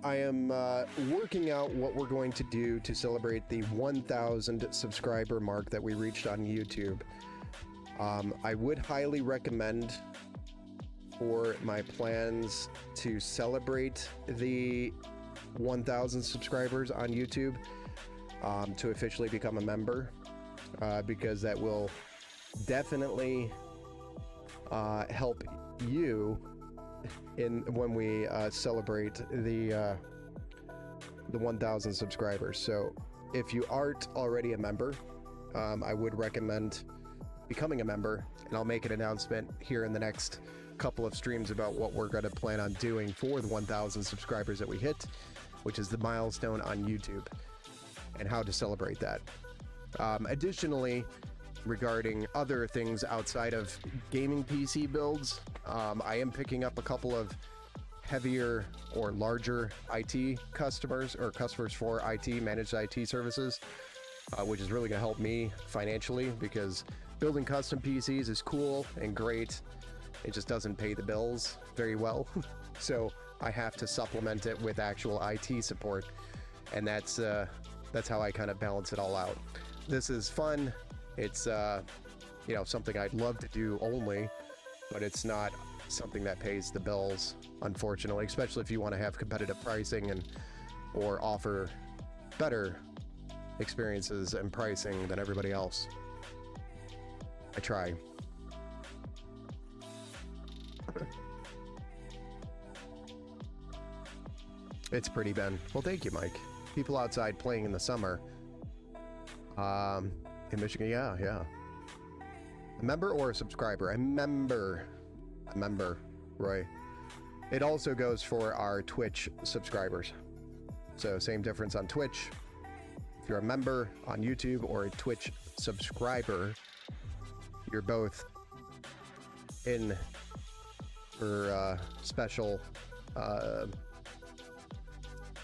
Speaker 1: I am working out what we're going to do to celebrate the 1,000 subscriber mark that we reached on YouTube. I would highly recommend for my plans to celebrate the 1,000 subscribers on YouTube to officially become a member, because that will definitely help you when we celebrate the 1,000 subscribers. So if you aren't already a member, I would recommend becoming a member, and I'll make an announcement here in the next couple of streams about what we're going to plan on doing for the 1,000 subscribers that we hit, which is the milestone on YouTube, and how to celebrate that. Additionally, regarding other things outside of gaming PC builds, I am picking up a couple of heavier or larger IT customers, or customers for IT, managed IT services, which is really going to help me financially, because building custom PCs is cool and great. It just doesn't pay the bills very well. So I have to supplement it with actual IT support, and that's how I kind of balance it all out. This is fun. It's you know, something I'd love to do only, but it's not something that pays the bills, unfortunately, especially if you want to have competitive pricing and or offer better experiences and pricing than everybody else. I try. It's pretty, Ben. Well, thank you, Mike. People outside playing in the summer. In Michigan, yeah. A member or a subscriber? A member, Roy. It also goes for our Twitch subscribers. So same difference on Twitch. If you're a member on YouTube or a Twitch subscriber, you're both in for special.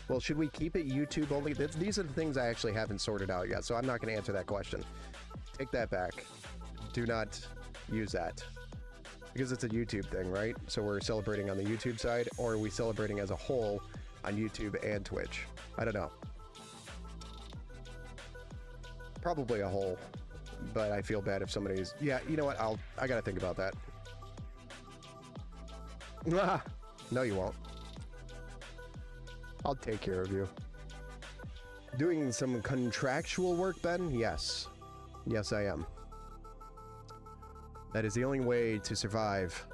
Speaker 1: Well, should we keep it YouTube only? These are the things I actually haven't sorted out yet, so I'm not going to answer that question. Take that back. Do not use that. Because it's a YouTube thing, right? So we're celebrating on the YouTube side, or are we celebrating as a whole on YouTube and Twitch? I don't know. Probably a whole, but I feel bad if somebody's... Yeah, you know what? I gotta think about that. No, you won't. I'll take care of you. Doing some contractual work, Ben? Yes. Yes, I am. That is the only way to survive.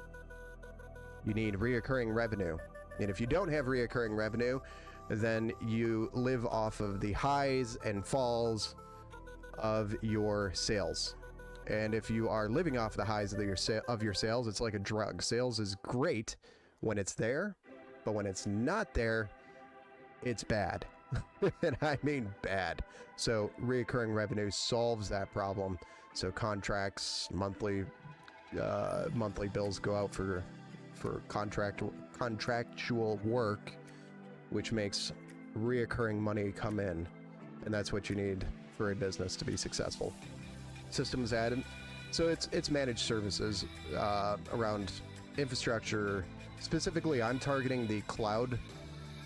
Speaker 1: You need reoccurring revenue. And if you don't have reoccurring revenue, then you live off of the highs and falls of your sales. And if you are living off the highs of your sales, it's like a drug. Sales is great when it's there, but when it's not there, it's bad. And I mean bad. So reoccurring revenue solves that problem. So contracts, monthly bills go out for contractual work, which makes reoccurring money come in, and that's what you need for a business to be successful. Systems added, so it's managed services around infrastructure. Specifically, I'm targeting the cloud,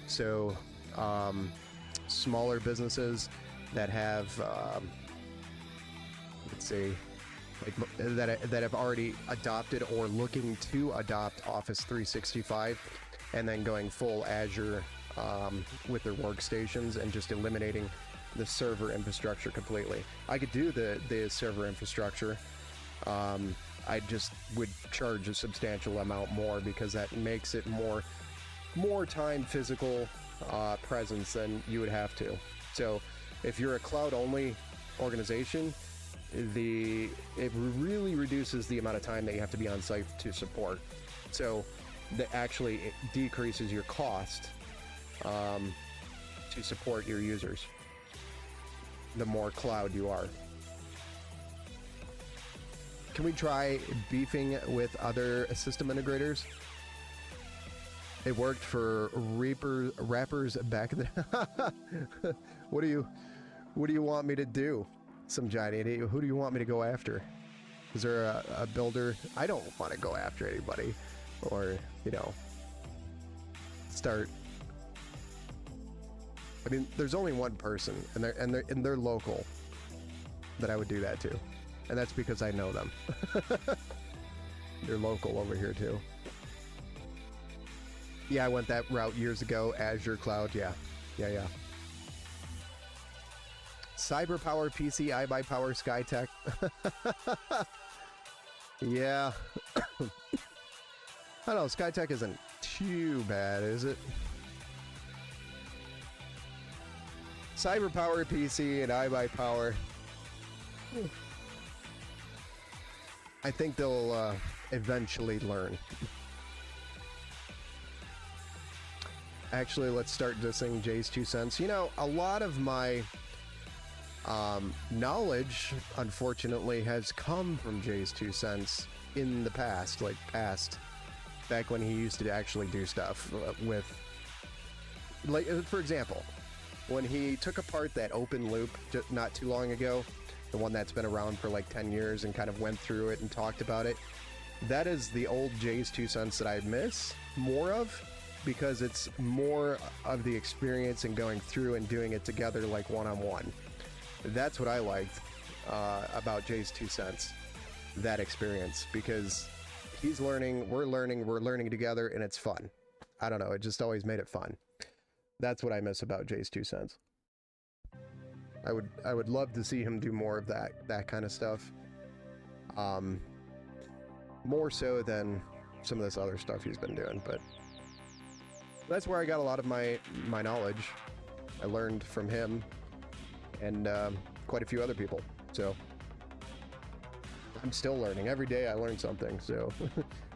Speaker 1: so smaller businesses that have, let's see, like that have already adopted or looking to adopt Office 365, and then going full Azure with their workstations and just eliminating the server infrastructure completely. I could do the server infrastructure. I just would charge a substantial amount more because that makes it more time physical presence than you would have to. So if you're a cloud only organization, it really reduces the amount of time that you have to be on site to support. So that actually decreases your cost to support your users the more cloud you are. Can we try beefing with other system integrators? It worked for rappers back then. What do you want me to do? Some giant idiot. Who do you want me to go after? Is there a builder? I don't want to go after anybody, or start. I mean, there's only one person, and they're local, that I would do that to, and that's because I know them. They're local over here too. Yeah, I went that route years ago. Azure Cloud, yeah. CyberPower PC, iBuyPower, Skytech. Yeah. I don't know, Skytech isn't too bad, is it? CyberPower PC and iBuyPower. I think they'll eventually learn. Actually, let's start dissing Jay's 2 cents. You know, a lot of my knowledge, unfortunately, has come from Jay's 2 cents in the past, back when he used to actually do stuff with, like, for example, when he took apart that open loop not too long ago, the one that's been around for like 10 years and kind of went through it and talked about it. That is the old Jay's 2 cents that I miss more of, because it's more of the experience and going through and doing it together like one-on-one. That's what I liked about Jay's 2 cents, that experience, because he's learning, we're learning together, and it's fun. I don't know, it just always made it fun. That's what I miss about Jay's 2 cents. I would love to see him do more of that kind of stuff. More so than some of this other stuff he's been doing, but that's where I got a lot of my knowledge. I learned from him and quite a few other people. So I'm still learning. Every day I learn something. So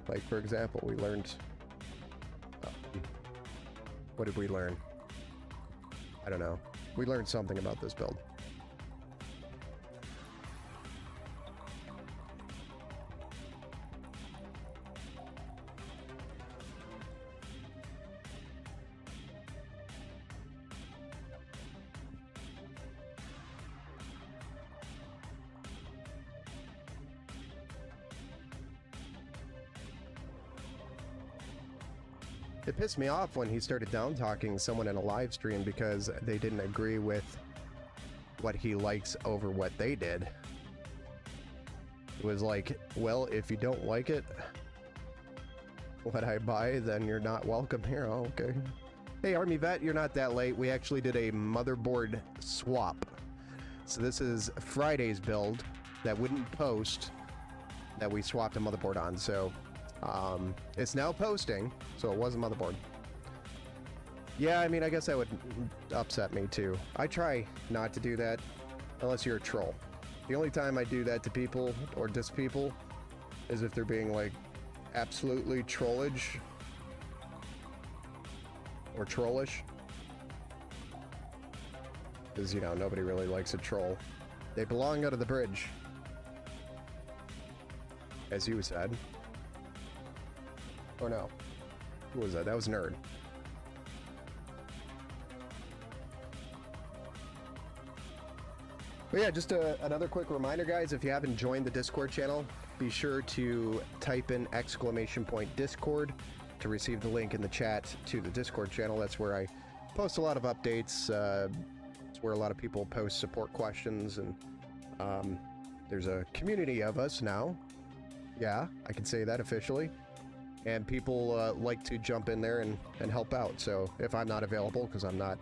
Speaker 1: like, for example, we learned, what did we learn? I don't know. We learned something about this build. It pissed me off when he started down-talking someone in a live stream because they didn't agree with what he likes over what they did. It was like, well, if you don't like it, what I buy, then you're not welcome here. Oh, okay. Hey, Army Vet, you're not that late. We actually did a motherboard swap. So this is Friday's build that wouldn't post, that we swapped a motherboard on. So it's now posting, so it was a motherboard. Yeah, I mean, I guess that would upset me too. I try not to do that unless you're a troll. The only time I do that to people or diss people is if they're being like absolutely trollage or trollish. Because, you know, nobody really likes a troll. They belong under the bridge, as you said. Or no. Who was that? That was Nerd. But yeah, just another quick reminder, guys, if you haven't joined the Discord channel, be sure to type in !Discord to receive the link in the chat to the Discord channel. That's where I post a lot of updates. It's where a lot of people post support questions, and there's a community of us now. Yeah, I can say that officially. And people like to jump in there and help out. So if I'm not available, because I'm not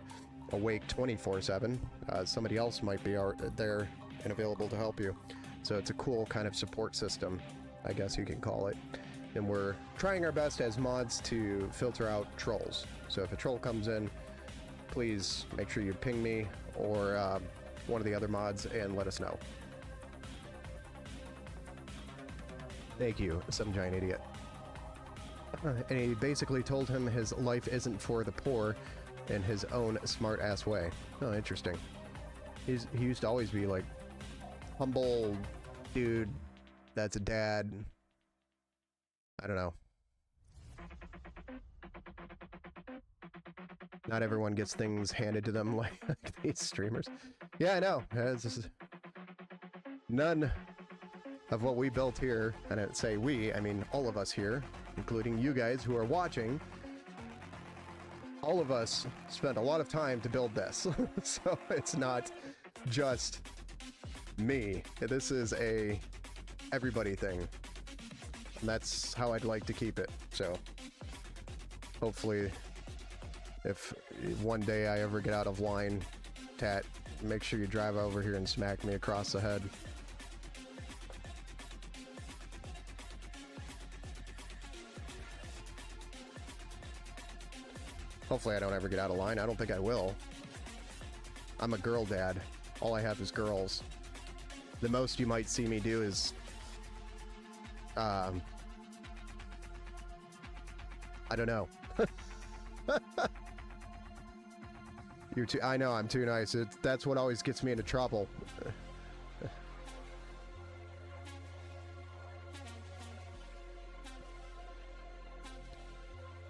Speaker 1: awake 24/7, somebody else might be there and available to help you. So it's a cool kind of support system, I guess you can call it. And we're trying our best as mods to filter out trolls. So if a troll comes in, please make sure you ping me or one of the other mods and let us know. Thank you, Some Giant Idiot. And he basically told him his life isn't for the poor in his own smart-ass way. Oh, interesting. He used to always be like, humble dude that's a dad. I don't know. Not everyone gets things handed to them like these streamers. Yeah, I know. None of what we built here, and I say we, I mean all of us here, including you guys who are watching, all of us spent a lot of time to build this. So it's not just me. This is a everybody thing. And that's how I'd like to keep it. So hopefully if one day I ever get out of line, Tat, make sure you drive over here and smack me across the head. Hopefully I don't ever get out of line. I don't think I will. I'm a girl dad. All I have is girls. The most you might see me do is... I don't know. You're too... I know, I'm too nice. That's what always gets me into trouble.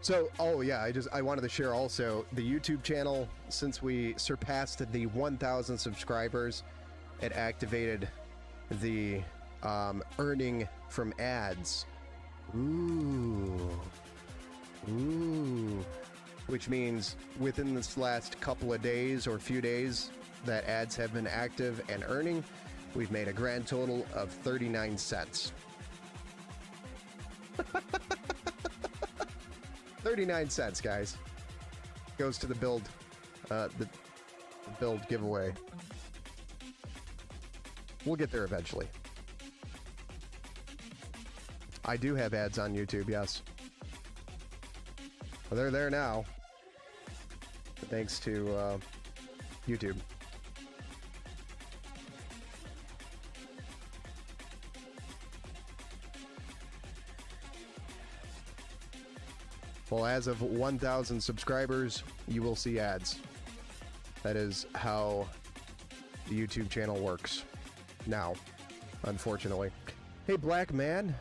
Speaker 1: So, oh yeah, I wanted to share also the YouTube channel. Since we surpassed the 1,000 subscribers, it activated the earning from ads. Ooh. Which means within this last couple of days or few days that ads have been active and earning, we've made a grand total of 39 cents. 39 cents, guys. Goes to the build giveaway. We'll get there eventually. I do have ads on YouTube, yes. Well, they're there now. Thanks to YouTube. Well, as of 1,000 subscribers, you will see ads. That is how the YouTube channel works now, unfortunately. Hey, Black Man.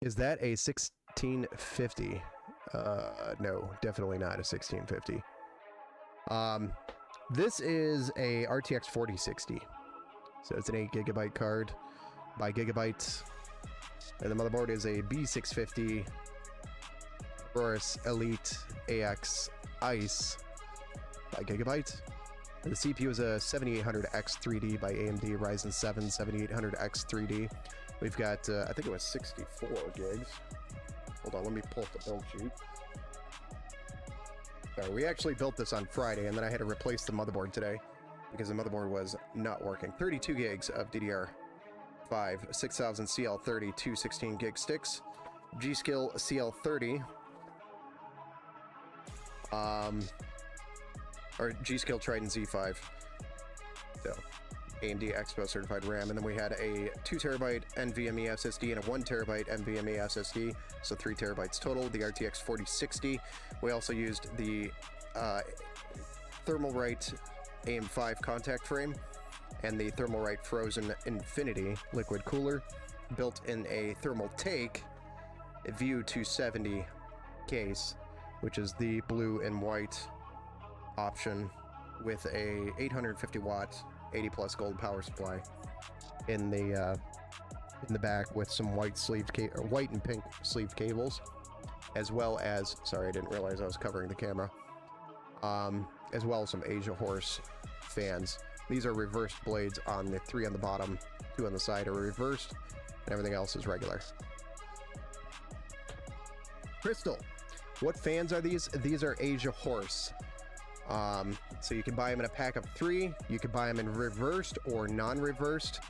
Speaker 1: Is that a 1650? No, definitely not a 1650. This is a RTX 4060. So it's an 8GB card by Gigabyte. And the motherboard is a B650 Aorus Elite AX Ice by Gigabyte. And the CPU is a 7800X 3D by AMD Ryzen 7 7800X 3D. We've got, I think it was 64 gigs. Hold on, let me pull up the build sheet. So we actually built this on Friday, and then I had to replace the motherboard today because the motherboard was not working. 32 gigs of DDR5, 6000 CL30, two 16 gig sticks, G.Skill CL30, or G.Skill Trident Z5, so AMD Expo certified RAM, and then we had a 2TB NVMe SSD and a 1TB NVMe SSD, so 3 terabytes total. The RTX 4060. We also used the Thermalright AM5 contact frame and the Thermalright Frozen Infinity liquid cooler, built in a Thermaltake View 270 case, which is the blue and white option with a 850 watt, 80 plus gold power supply in the back with some white and pink sleeved cables, as well as, sorry, I didn't realize I was covering the camera, as well as some Asia Horse fans. These are reversed blades on the 3 on the bottom, 2 on the side are reversed, and everything else is regular. Crystal, what fans are these? These are Asia Horse. So you can buy them in a pack of 3. You can buy them in reversed or non-reversed.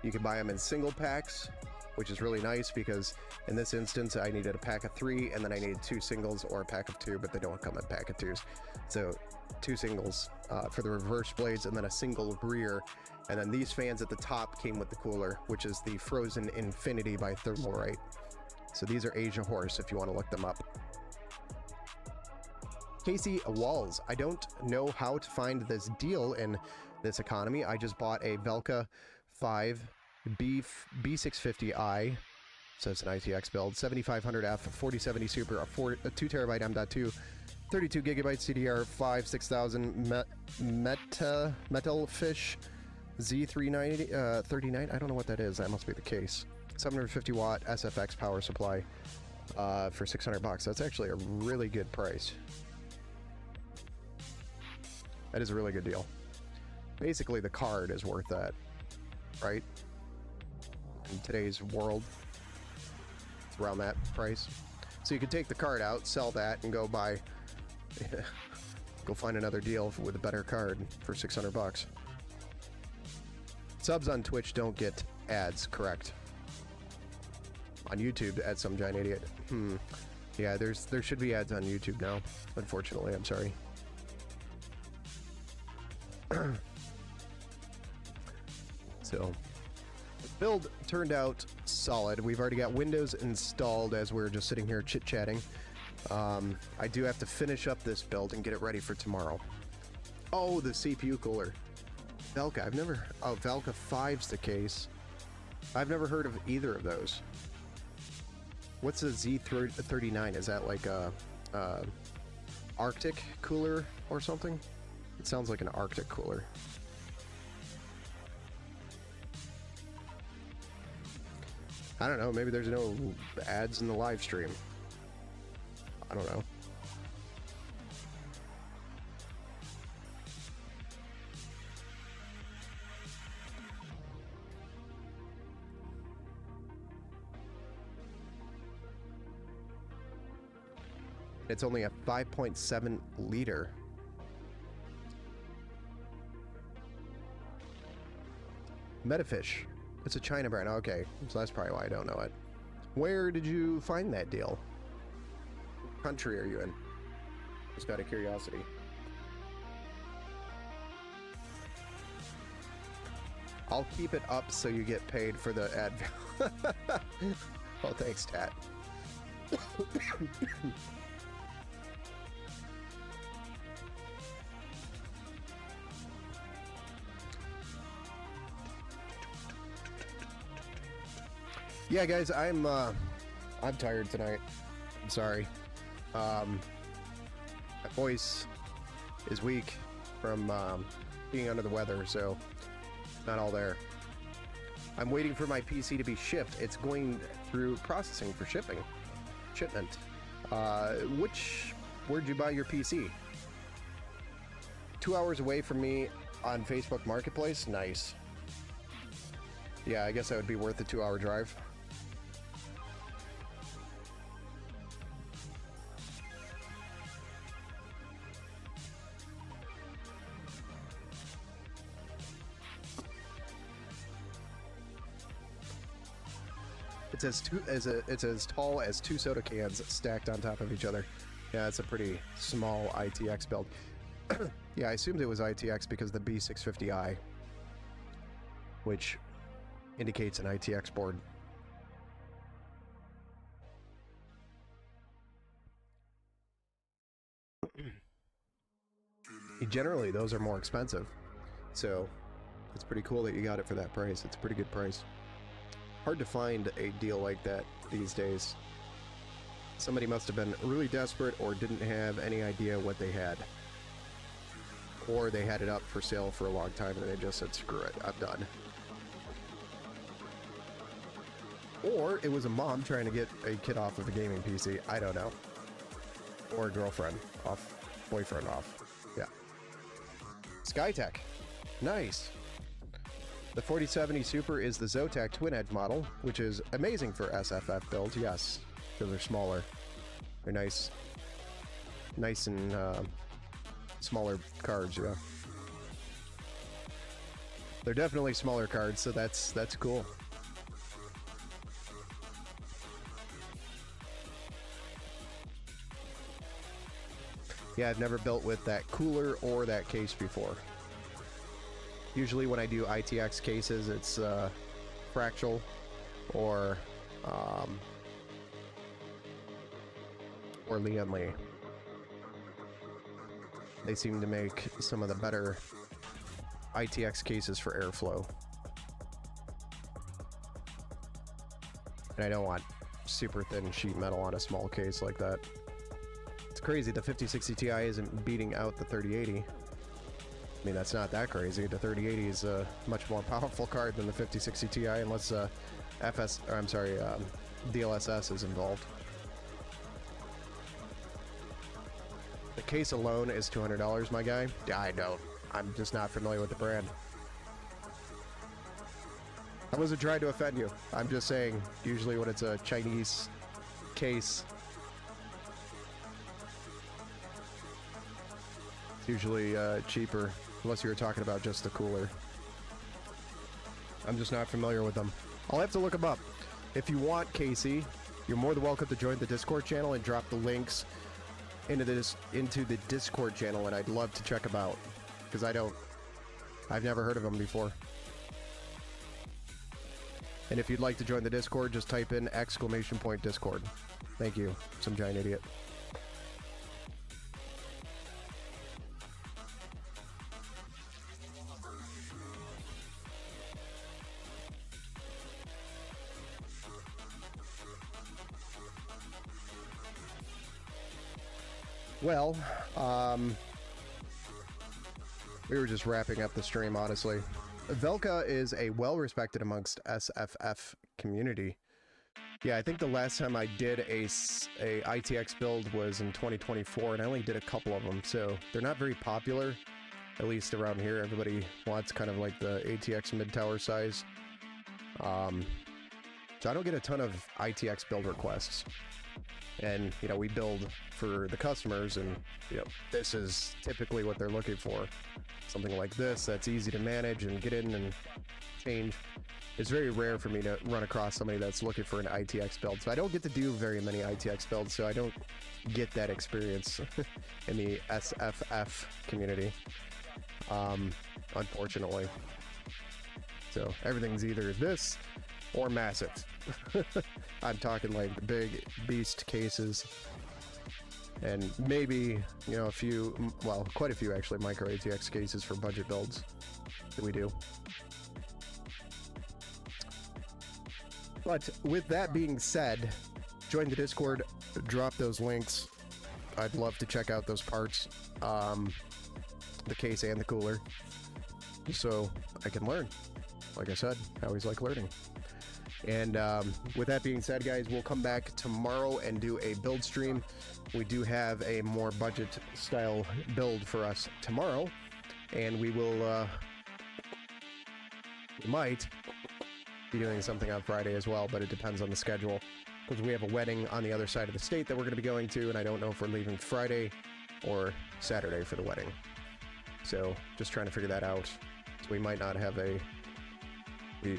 Speaker 1: You can buy them in single packs, which is really nice because in this instance I needed a pack of 3 and then I needed 2 singles or a pack of 2, but they don't come in pack of 2s. So 2 singles for the reverse blades and then a single rear. And then these fans at the top came with the cooler, which is the Frozen Infinity by Thermalright. So these are Asia Horse if you want to look them up. Casey Walls, I don't know how to find this deal in this economy. I just bought a Velka 5 B650i, so it's an ITX build, 7500F, 4070 Super, a 2 terabyte M.2, 32 gigabyte CDR5, 6000 Metal Fish Z390 39. I don't know what that is. That must be the case. 750 watt SFX power supply for $600. That's actually a really good price. That is a really good deal. Basically, the card is worth that, right? In today's world, it's around that price. So you could take the card out, sell that, and go buy, go find another deal with a better card for $600. Subs on Twitch don't get ads, correct? On YouTube, at some giant idiot. Yeah, there should be ads on YouTube now. Unfortunately, I'm sorry. So, the build turned out solid. We've already got Windows installed as we're just sitting here chit-chatting. I do have to finish up this build and get it ready for tomorrow. Oh, the CPU cooler. Velka, Velka 5's the case. I've never heard of either of those. What's a Z39? Is that like a Arctic cooler or something? It sounds like an Arctic cooler. I don't know, maybe there's no ads in the live stream. I don't know. It's only a 5.7 liter. Metafish. It's a China brand. Okay, so that's probably why I don't know it. Where did you find that deal? What country are you in? Just out of curiosity. I'll keep it up so you get paid for the ad. Oh, thanks, Tat. Yeah, guys, I'm tired tonight. I'm sorry. My voice is weak from being under the weather, so not all there. I'm waiting for my PC to be shipped. It's going through processing for shipment. Where'd you buy your PC? 2 hours away from me on Facebook Marketplace? Nice. Yeah, I guess that would be worth the 2-hour drive. It's as tall as 2 soda cans stacked on top of each other. Yeah, it's a pretty small ITX build. Yeah, I assumed it was ITX because of the B650i, which indicates an ITX board. Generally, those are more expensive, so it's pretty cool that you got it for that price. It's a pretty good price. Hard to find a deal like that these days. Somebody must have been really desperate or didn't have any idea what they had. or they had it up for sale for a long time and they just said, screw it, I'm done. Or it was a mom trying to get a kid off of a gaming PC. I don't know. Or a girlfriend off, boyfriend off. Yeah. Skytech. Nice. The 4070 Super is the Zotac twin edge model, which is amazing for SFF builds. Yes, because they're smaller. They're nice and smaller cards. Yeah. They're definitely smaller cards, so that's cool. Yeah, I've never built with that cooler or that case before. Usually when I do ITX cases, it's Fractal or Lian Li. They seem to make some of the better ITX cases for airflow. And I don't want super thin sheet metal on a small case like that. It's crazy, the 5060 Ti isn't beating out the 3080. I mean, that's not that crazy. The 3080 is a much more powerful card than the 5060 Ti, unless DLSS is involved. The case alone is $200, my guy. Yeah, I don't. I'm just not familiar with the brand. I wasn't trying to offend you. I'm just saying, usually when it's a Chinese case, it's usually cheaper, unless you were talking about just the cooler. I'm just not familiar with them. I'll have to look them up. If you want, Casey, you're more than welcome to join the Discord channel and drop the links into the Discord channel, and I'd love to check them out, because I've never heard of them before. And if you'd like to join the Discord, just type in !Discord. Thank you, some giant idiot. Well, we were just wrapping up the stream, honestly. Velka is a well-respected amongst SFF community. Yeah, I think the last time I did a ITX build was in 2024, and I only did a couple of them, so they're not very popular, at least around here. Everybody wants kind of like the ATX mid-tower size. So I don't get a ton of ITX build requests. And, you know, we build for the customers, and, you know, this is typically what they're looking for. Something like this that's easy to manage and get in and change. It's very rare for me to run across somebody that's looking for an ITX build. So I don't get to do very many ITX builds, so I don't get that experience in the SFF community, unfortunately. So everything's either this or massive. I'm talking like big beast cases, and maybe, you know, a few, well, quite a few actually, micro ATX cases for budget builds that we do. But with that being said, join the Discord, drop those links. I'd love to check out those parts, the case and the cooler, so I can learn. Like I said, I always like learning. And with that being said, guys, we'll come back tomorrow and do a build stream. We do have a more budget style build for us tomorrow, and we will we might be doing something on Friday as well, but it depends on the schedule, because we have a wedding on the other side of the state that we're going to be going to, and I don't know if we're leaving Friday or Saturday for the wedding. So just trying to figure that out. So we might not have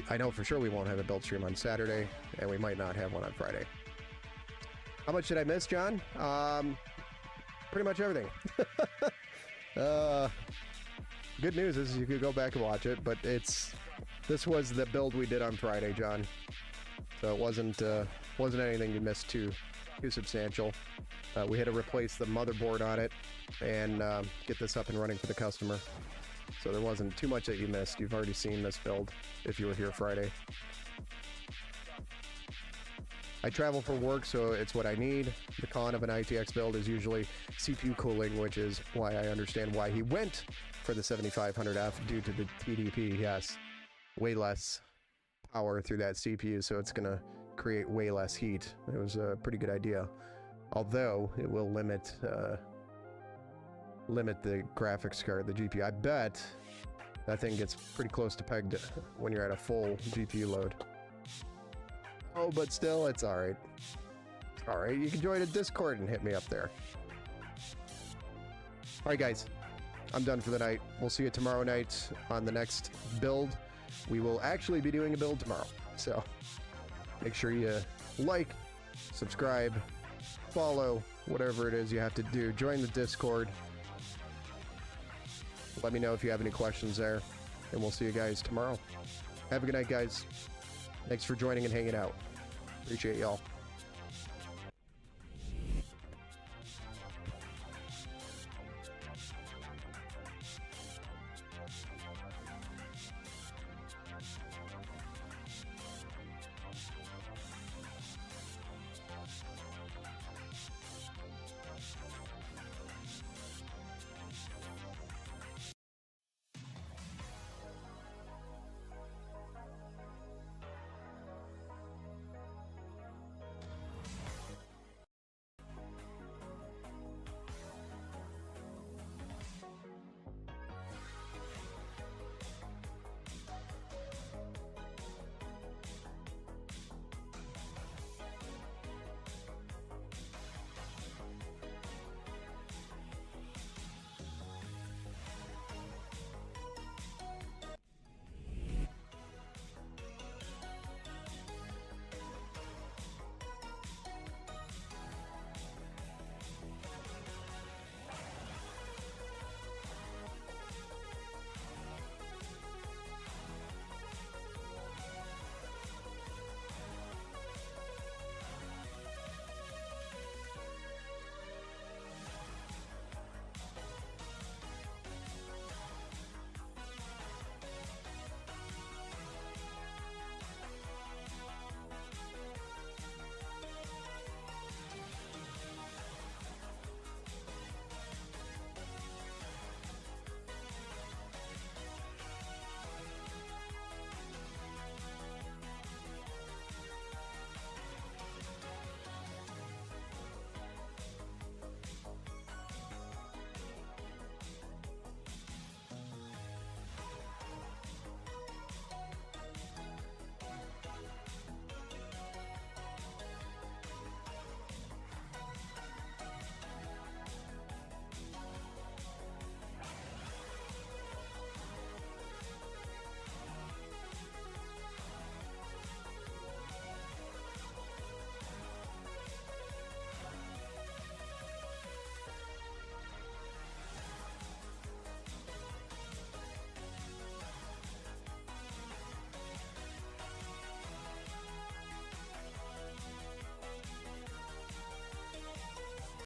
Speaker 1: I know for sure we won't have a build stream on Saturday, and we might not have one on Friday. How much did I miss, John? Pretty much everything. Good news is you could go back and watch it, but this was the build we did on Friday, John. So it wasn't anything you missed too substantial. We had to replace the motherboard on it and get this up and running for the customer. So there wasn't too much that you missed. You've already seen this build if you were here Friday. I travel for work, so it's what I need. The con of an ITX build is usually CPU cooling, which is why I understand why he went for the 7500F due to the TDP. Yes, way less power through that CPU, so it's going to create way less heat. It was a pretty good idea, although it will limit the graphics card, the GPU. I bet that thing gets pretty close to pegged when you're at a full GPU load. Oh, but still, it's alright. Alright, you can join a Discord and hit me up there. Alright guys, I'm done for the night. We'll see you tomorrow night on the next build. We will actually be doing a build tomorrow, so make sure you like, subscribe, follow, whatever it is you have to do. Join the Discord. Let me know if you have any questions there, and we'll see you guys tomorrow. Have a good night, guys. Thanks for joining and hanging out. Appreciate y'all.